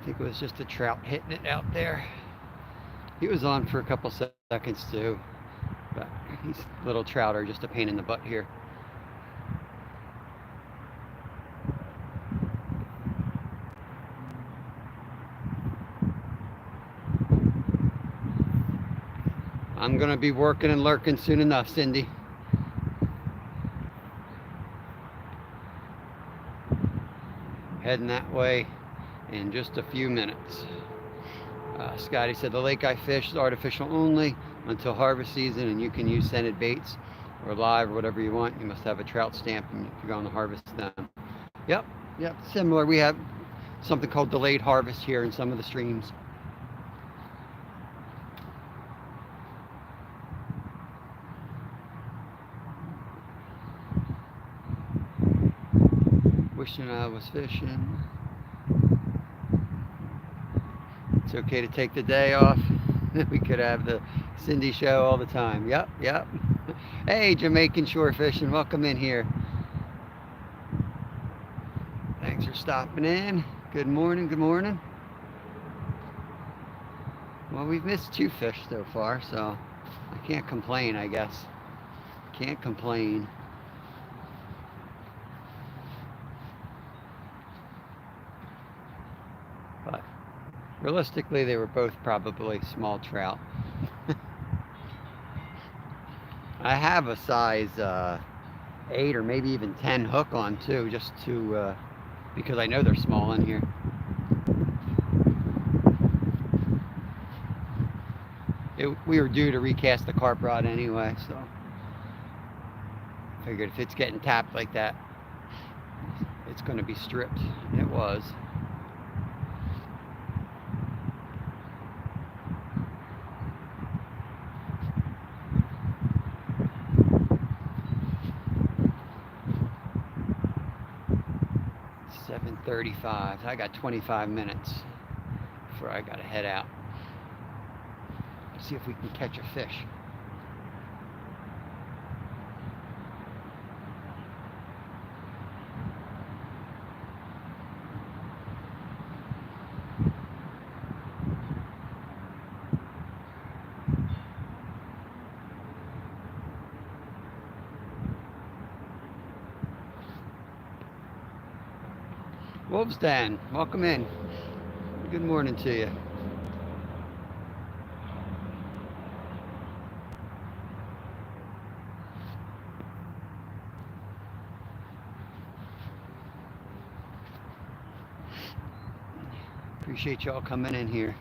think it was just a trout hitting it out there. He was on for a couple seconds too, but these little trout are just a pain in the butt here. I'm gonna be working and lurking soon enough, Cindy. Heading that way in just a few minutes. Scotty said the lake I fish is artificial only until harvest season, and you can use scented baits or live or whatever you want. You must have a trout stamp if you're going to harvest them. Yep, similar. We have something called delayed harvest here in some of the streams. Wishing I was fishing. It's okay to take the day off. We could have the Cindy show all the time. Yep. Hey, Jamaican Shore Fishing, welcome in here. Thanks for stopping in. Good morning. Well, we've missed 2 fish so far, so I can't complain, I guess. Can't complain. But realistically, they were both probably small trout. I have a size 8 or maybe even 10 hook on too, just to because I know they're small in here. We were due to recast the carp rod anyway, so figured if it's getting tapped like that, it's going to be stripped. And it was. .35. I got 25 minutes before I got to head out. Let's see if we can catch a fish. Wolves Den, welcome in. Good morning to you. Appreciate y'all coming in here.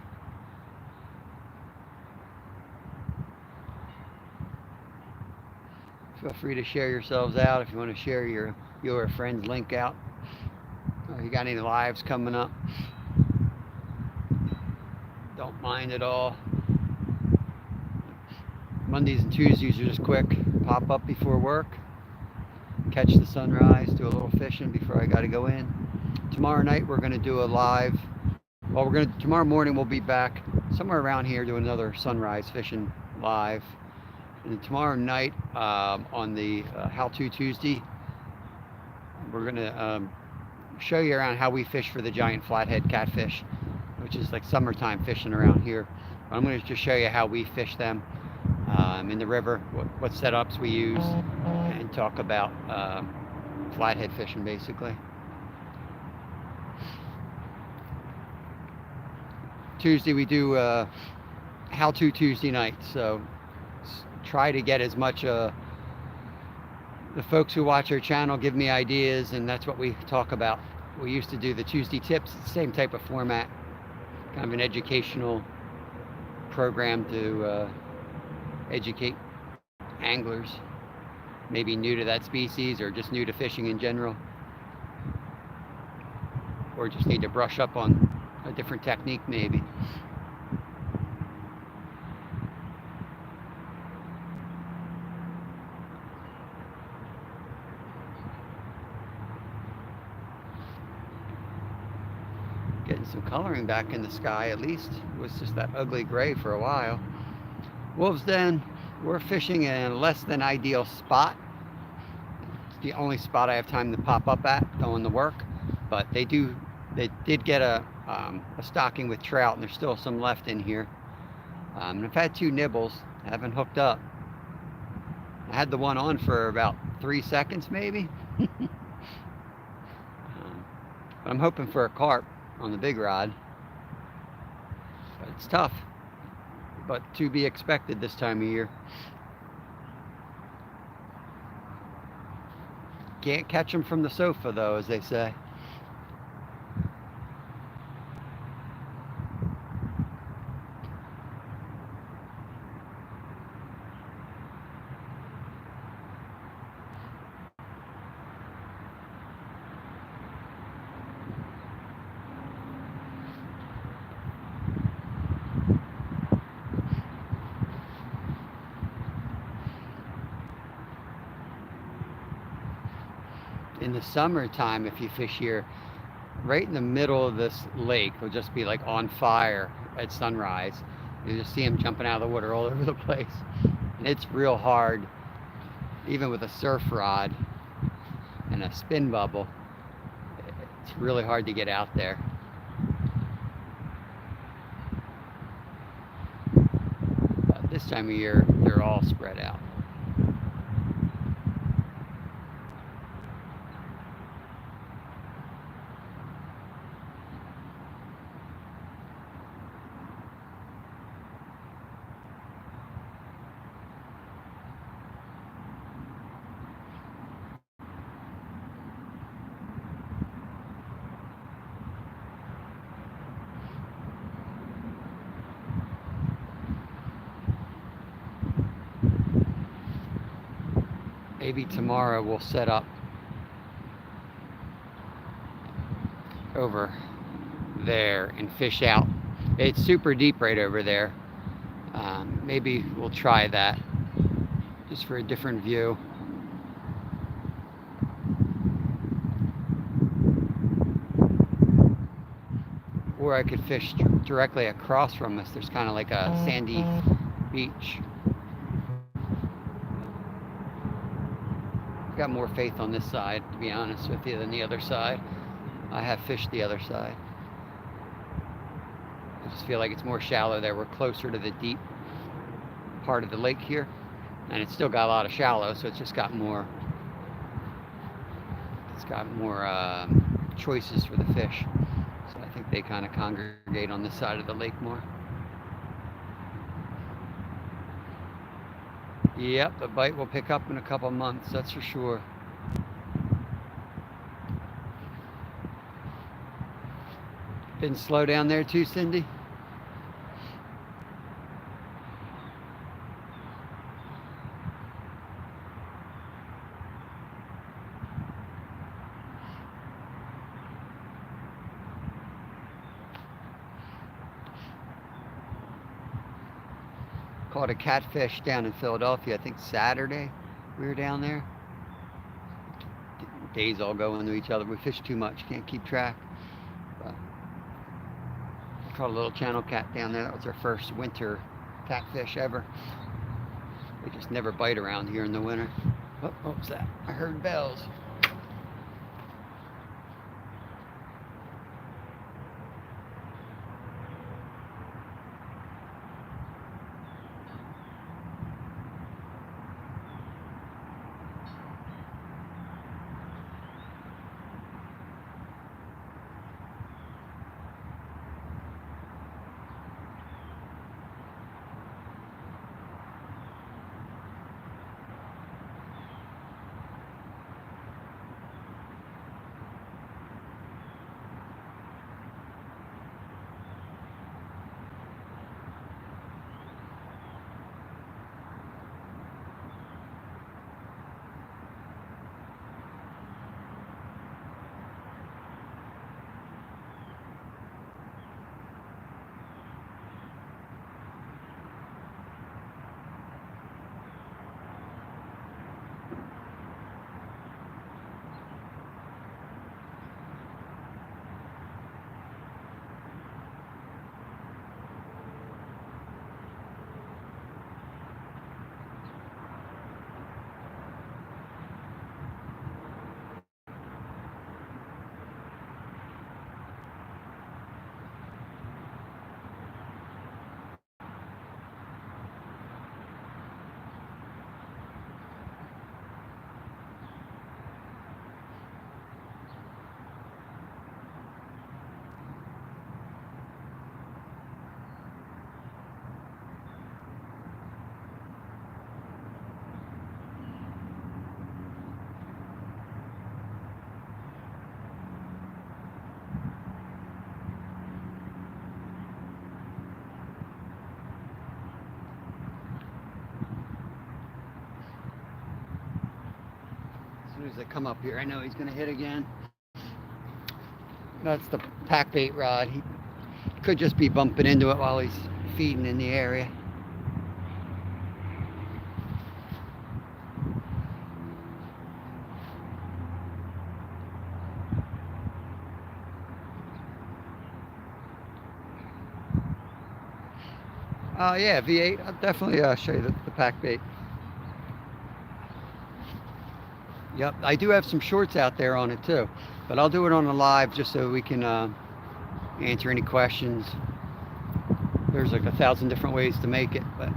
Feel free to share yourselves out if you want to share your friend's link out. You got any lives coming up? Don't mind at all. Mondays and Tuesdays are just quick. Pop up before work, catch the sunrise, do a little fishing before I got to go in. Tomorrow night we're going to do a live. Well, tomorrow morning we'll be back somewhere around here doing another sunrise fishing live. And tomorrow night on the How To Tuesday, we're going to show you around how we fish for the giant flathead catfish, which is like summertime fishing around here. But I'm going to just show you how we fish them in the river, what setups we use, and talk about flathead fishing basically. Tuesday we do How To Tuesday night, so try to get as much the folks who watch our channel give me ideas, and that's what we talk about. We used to do the Tuesday tips, same type of format, kind of an educational program to educate anglers, maybe new to that species or just new to fishing in general, or just need to brush up on a different technique maybe. Getting some coloring back in the sky at least. It was just that ugly gray for a while. Wolves Den, we're fishing in a less than ideal spot. the only spot I have time to pop up at going to work, but they did get a stocking with trout, and there's still some left in here. And I've had 2 nibbles. I haven't hooked up. I had the one on for about 3 seconds maybe. But I'm hoping for a carp on the big rod. But it's tough, but to be expected this time of year. Can't catch them from the sofa though, as they say. In the summertime, if you fish here, right in the middle of this lake will just be like on fire at sunrise. You just see them jumping out of the water all over the place. And it's real hard, even with a surf rod and a spin bubble. It's really hard to get out there. But this time of year, they're all spread out. Maybe tomorrow we'll set up over there and fish out. It's super deep right over there. Maybe we'll try that just for a different view. Or I could fish directly across from us. There's kind of like a sandy beach. I've got more faith on this side, to be honest with you, than the other side. I have fished the other side. I just feel like it's more shallow there. We're closer to the deep part of the lake here, and it's still got a lot of shallow, so it's just got more. It's got more choices for the fish. So I think they kind of congregate on this side of the lake more. Yep, the bite will pick up in a couple months, that's for sure. Been slow down there too, Cindy? Caught a catfish down in Philadelphia, I think Saturday we were down there. Days all go into each other. We fish too much, can't keep track. But caught a little channel cat down there. That was our first winter catfish ever. They just never bite around here in the winter. Oh, what was that? I heard bells. as I come up here. I know he's going to hit again. That's the pack bait rod. He could just be bumping into it while he's feeding in the area. Yeah, V8. I'll definitely show you the pack bait. Yep, I do have some shorts out there on it too, but I'll do it on a live just so we can answer any questions. There's like 1,000 different ways to make it, but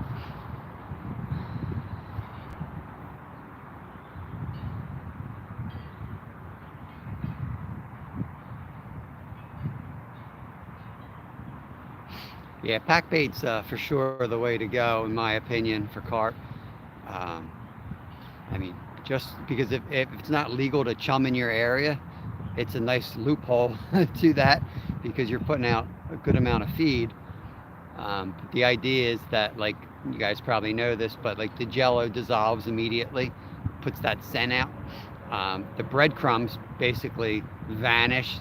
yeah, pack bait's for sure the way to go, in my opinion, for carp. Um, I mean, just because if it's not legal to chum in your area, it's a nice loophole to that because you're putting out a good amount of feed. But the idea is that, like, you guys probably know this, but like the jello dissolves immediately, puts that scent out. The breadcrumbs basically vanish,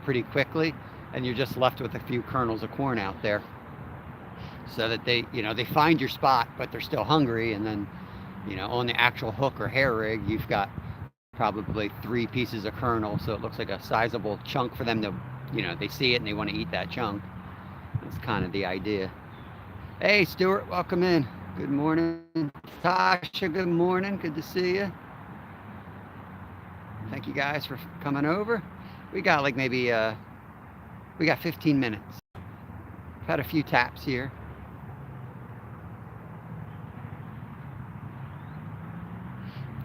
pretty quickly, and you're just left with a few kernels of corn out there. So that they find your spot, but they're still hungry, and then, on the actual hook or hair rig, you've got probably 3 pieces of kernel, so it looks like a sizable chunk for them to, they see it and they want to eat that chunk. That's kind of the idea. Hey, Stuart, welcome in. Good morning. Tasha, good morning. Good to see you. Thank you guys for coming over. We got like maybe, we got 15 minutes. We've had a few taps here.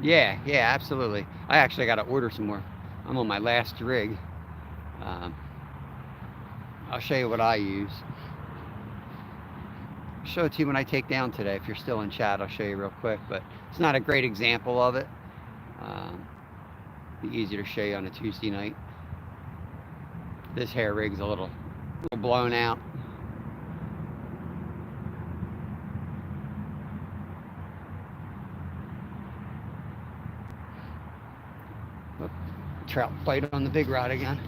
Yeah, absolutely. I actually got to order some more. I'm on my last rig. Um, I'll show you what I use. I'll show it to you when I take down today. If you're still in chat, I'll show you real quick, but it's not a great example of it. Be easier to show you on a Tuesday night. This hair rig's a little blown out. Look, trout bite on the big rod again.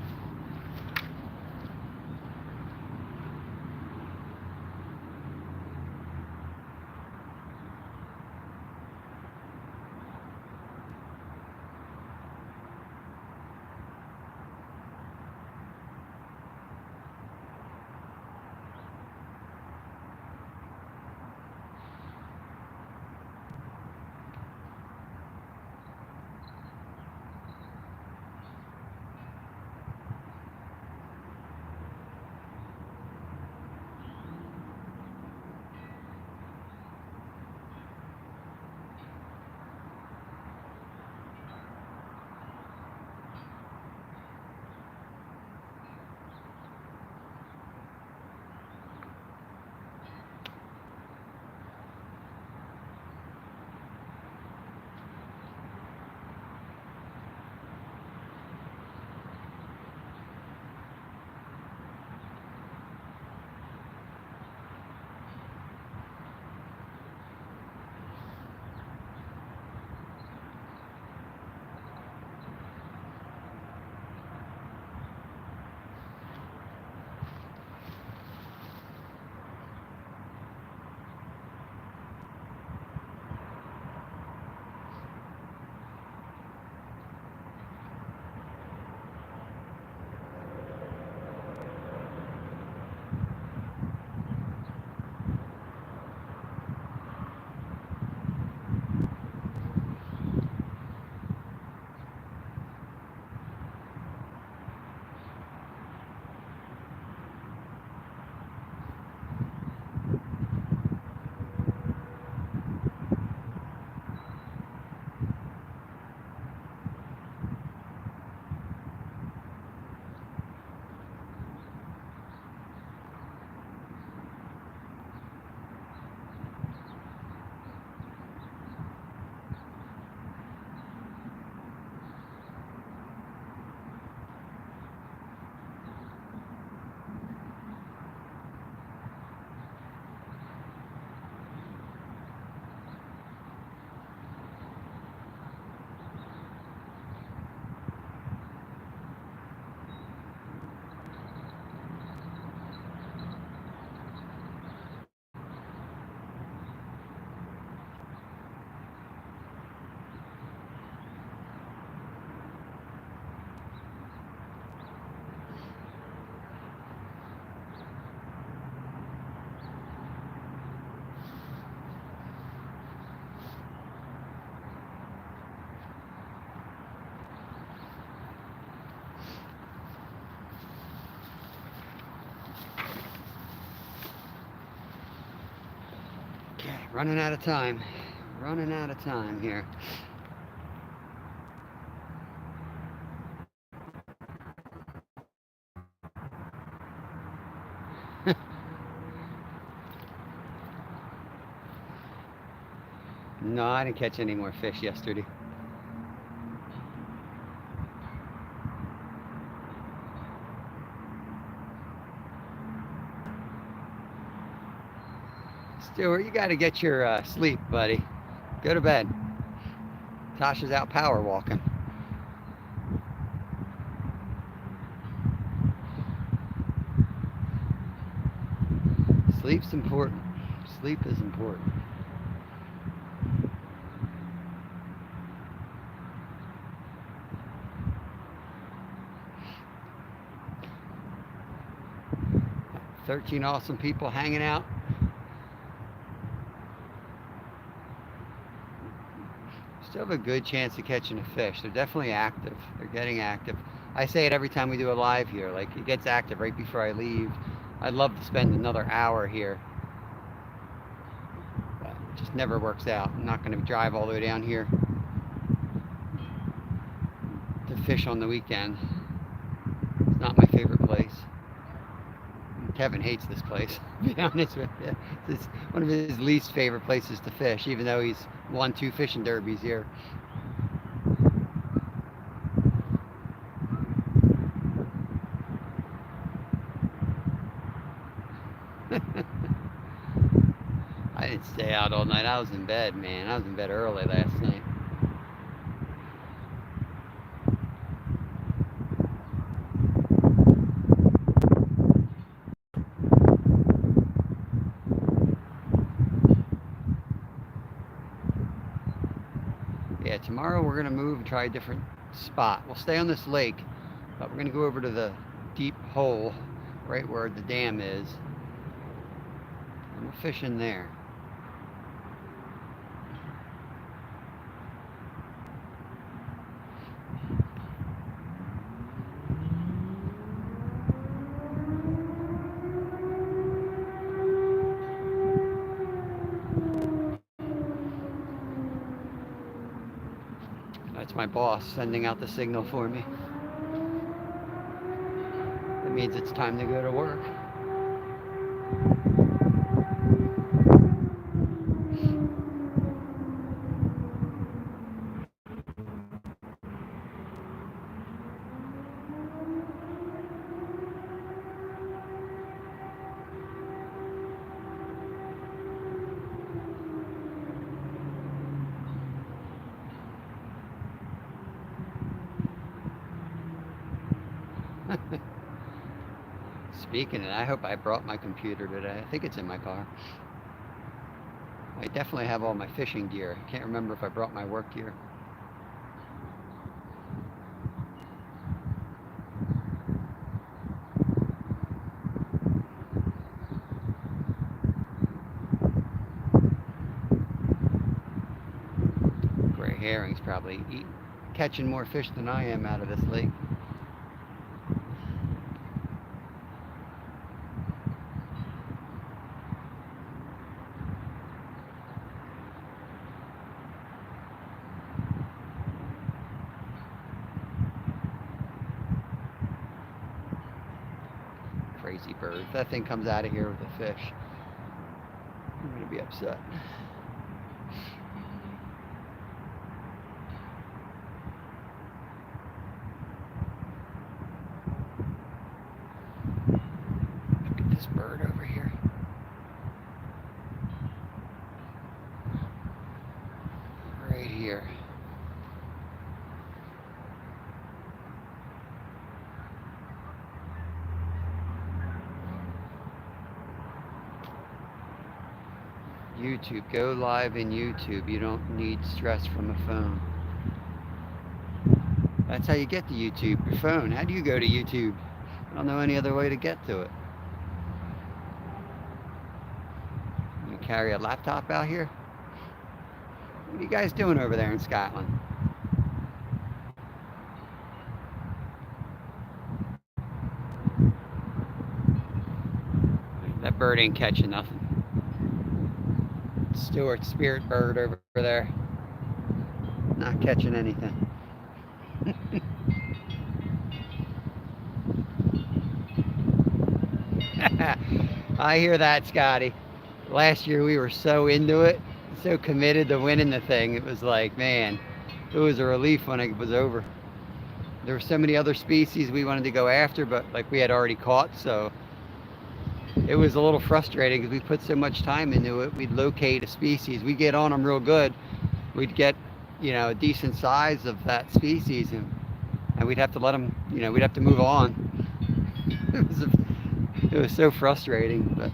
Running out of time. Running out of time here. No, I didn't catch any more fish yesterday. Stuart, you got to get your sleep, buddy. Go to bed. Tasha's out power walking. Sleep's important. Sleep is important. "13 awesome people hanging out." Still have a good chance of catching a fish. They're definitely active. They're getting active. I say it every time we do a live here. Like, it gets active right before I leave. I'd love to spend another hour here. But it just never works out. I'm not going to drive all the way down here to fish on the weekend. It's not my favorite place. Kevin hates this place, to be honest with you. It's one of his least favorite places to fish, even though he's won 2 fishing derbies here. I didn't stay out all night. I was in bed, man. I was in bed early last night. Yeah, tomorrow we're going to move and try a different spot. We'll stay on this lake, but we're going to go over to the deep hole right where the dam is. And we'll fish in there. That's my boss sending out the signal for me. That means it's time to go to work. Speaking of it, I hope I brought my computer today. I think it's in my car. I definitely have all my fishing gear. I can't remember if I brought my work gear. Gray herring's probably catching more fish than I am out of this lake. Crazy bird. If that thing comes out of here with a fish, I'm going to be upset. Look at this bird over here. Right here. YouTube. Go live in YouTube. You don't need stress from a phone. That's how you get to YouTube, your phone. How do you go to YouTube? I don't know any other way to get to it. You carry a laptop out here? What are you guys doing over there in Scotland? That bird ain't catching nothing. Stuart's spirit bird over there. Not catching anything. I hear that, Scotty. Last year we were so into it, so committed to winning the thing. It was like, man, it was a relief when it was over. There were so many other species we wanted to go after, but like we had already caught, so it was a little frustrating because we put so much time into it. We'd locate a species, we'd get on them real good, we'd get, you know, a decent size of that species, and we'd have to let them, you know, we'd have to move on. it was a, it was so frustrating, but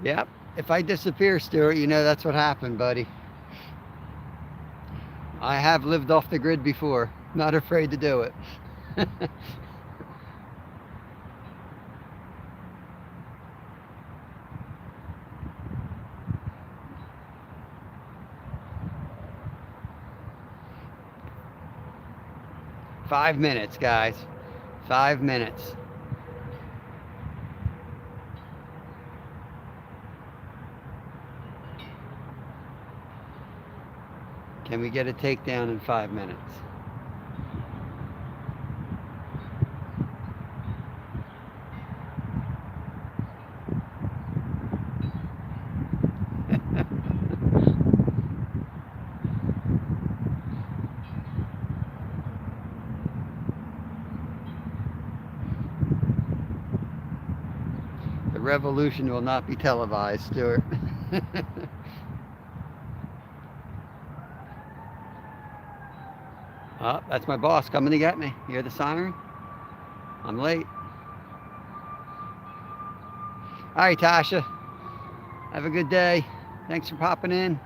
yep. If I disappear, Stuart, you know that's what happened, buddy. I have lived off the grid before. Not afraid to do it. 5 minutes, guys. 5 minutes. Can we get a takedown in 5 minutes? The revolution will not be televised, Stuart. Oh, that's my boss coming to get me. You hear the siren? I'm late. All right, Tasha. Have a good day. Thanks for popping in.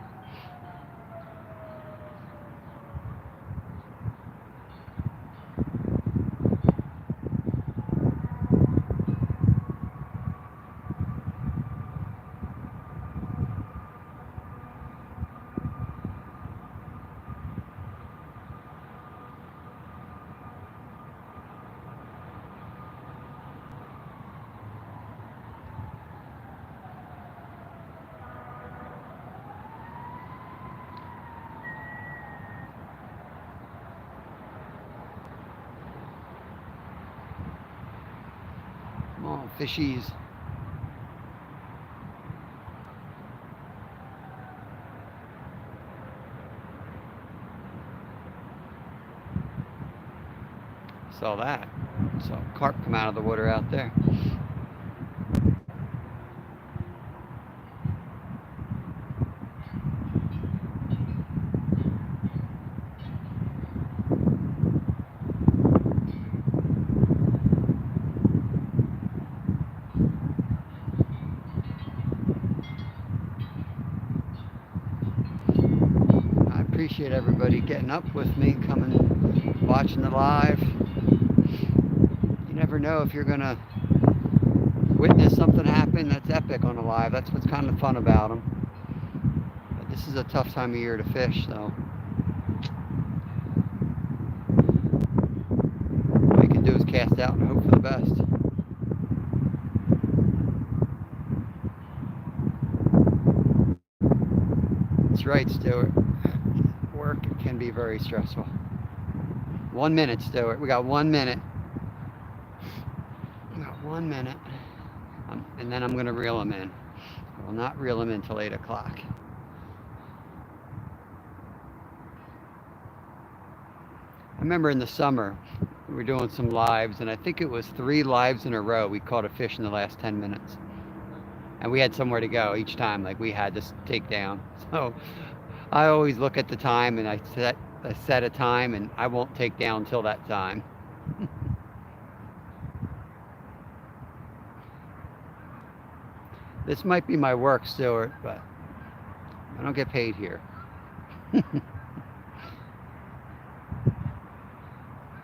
Come on, fishies. Saw that. Saw a carp come out of the water out there. I appreciate everybody getting up with me, coming, watching the live. You never know if you're gonna witness something happen that's epic on a live. That's what's kind of fun about them. But this is a tough time of year to fish, so all you can do is cast out and hope for the best. That's right, Stuart. Work can be very stressful. 1 minute, Stuart. We got 1 minute. We got 1 minute. And then I'm going to reel them in. I will not reel them in until 8 o'clock. I remember in the summer, we were doing some lives, and I think it was 3 lives in a row. We caught a fish in the last 10 minutes. And we had somewhere to go each time, like we had to take down. So I always look at the time, and I set a time, and I won't take down until that time. This might be my work, Stuart, but I don't get paid here.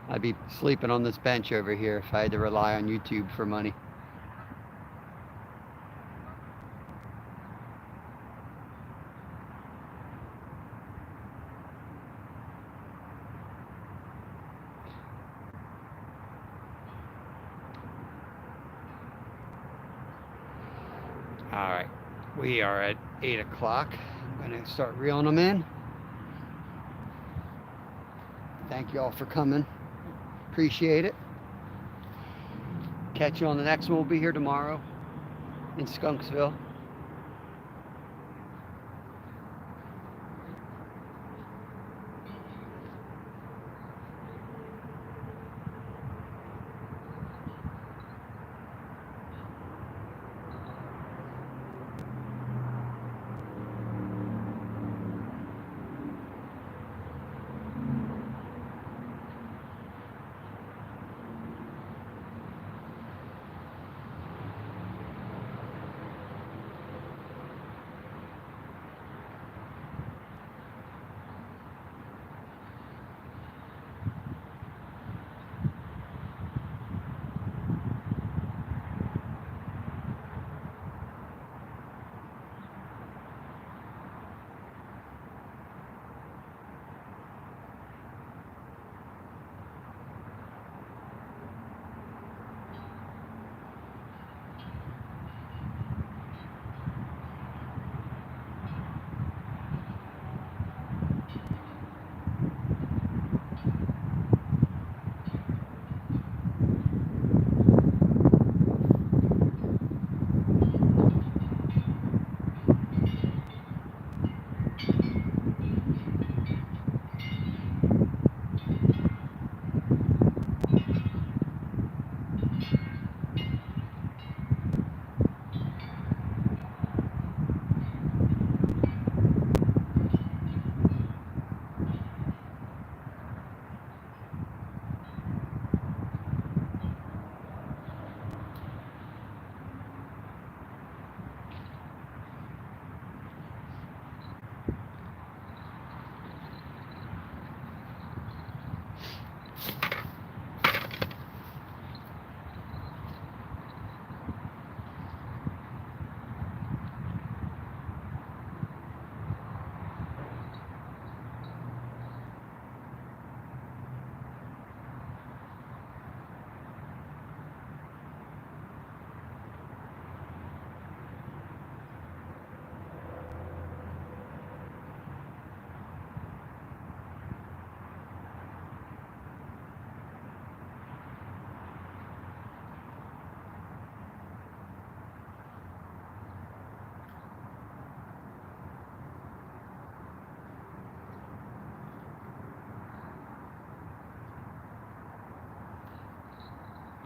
I'd be sleeping on this bench over here if I had to rely on YouTube for money. All right, we are at 8 o'clock. I'm gonna start reeling them in. Thank you all for coming. Appreciate it. Catch you on the next one. We'll be here tomorrow in Skunksville.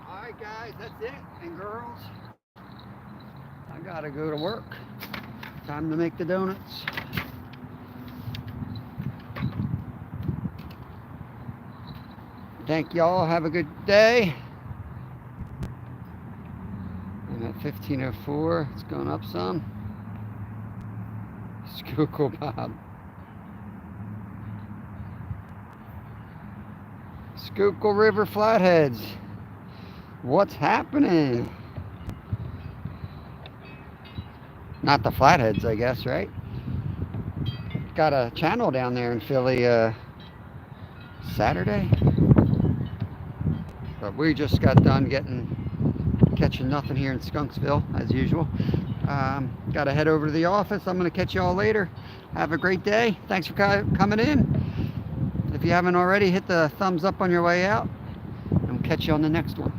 All right, guys, that's it. And girls, I gotta go to work. Time to make the donuts. Thank y'all. Have a good day. I'm at 1504. It's going up some. Schuylkill Bob. Schuylkill River Flatheads. What's happening? Not the Flatheads, I guess, right? Got a channel down there in Philly Saturday. But we just got done catching nothing here in Skunksville, as usual. Got to head over to the office. I'm going to catch you all later. Have a great day. Thanks for coming in. If you haven't already, hit the thumbs up on your way out. And we'll catch you on the next one.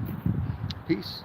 Peace.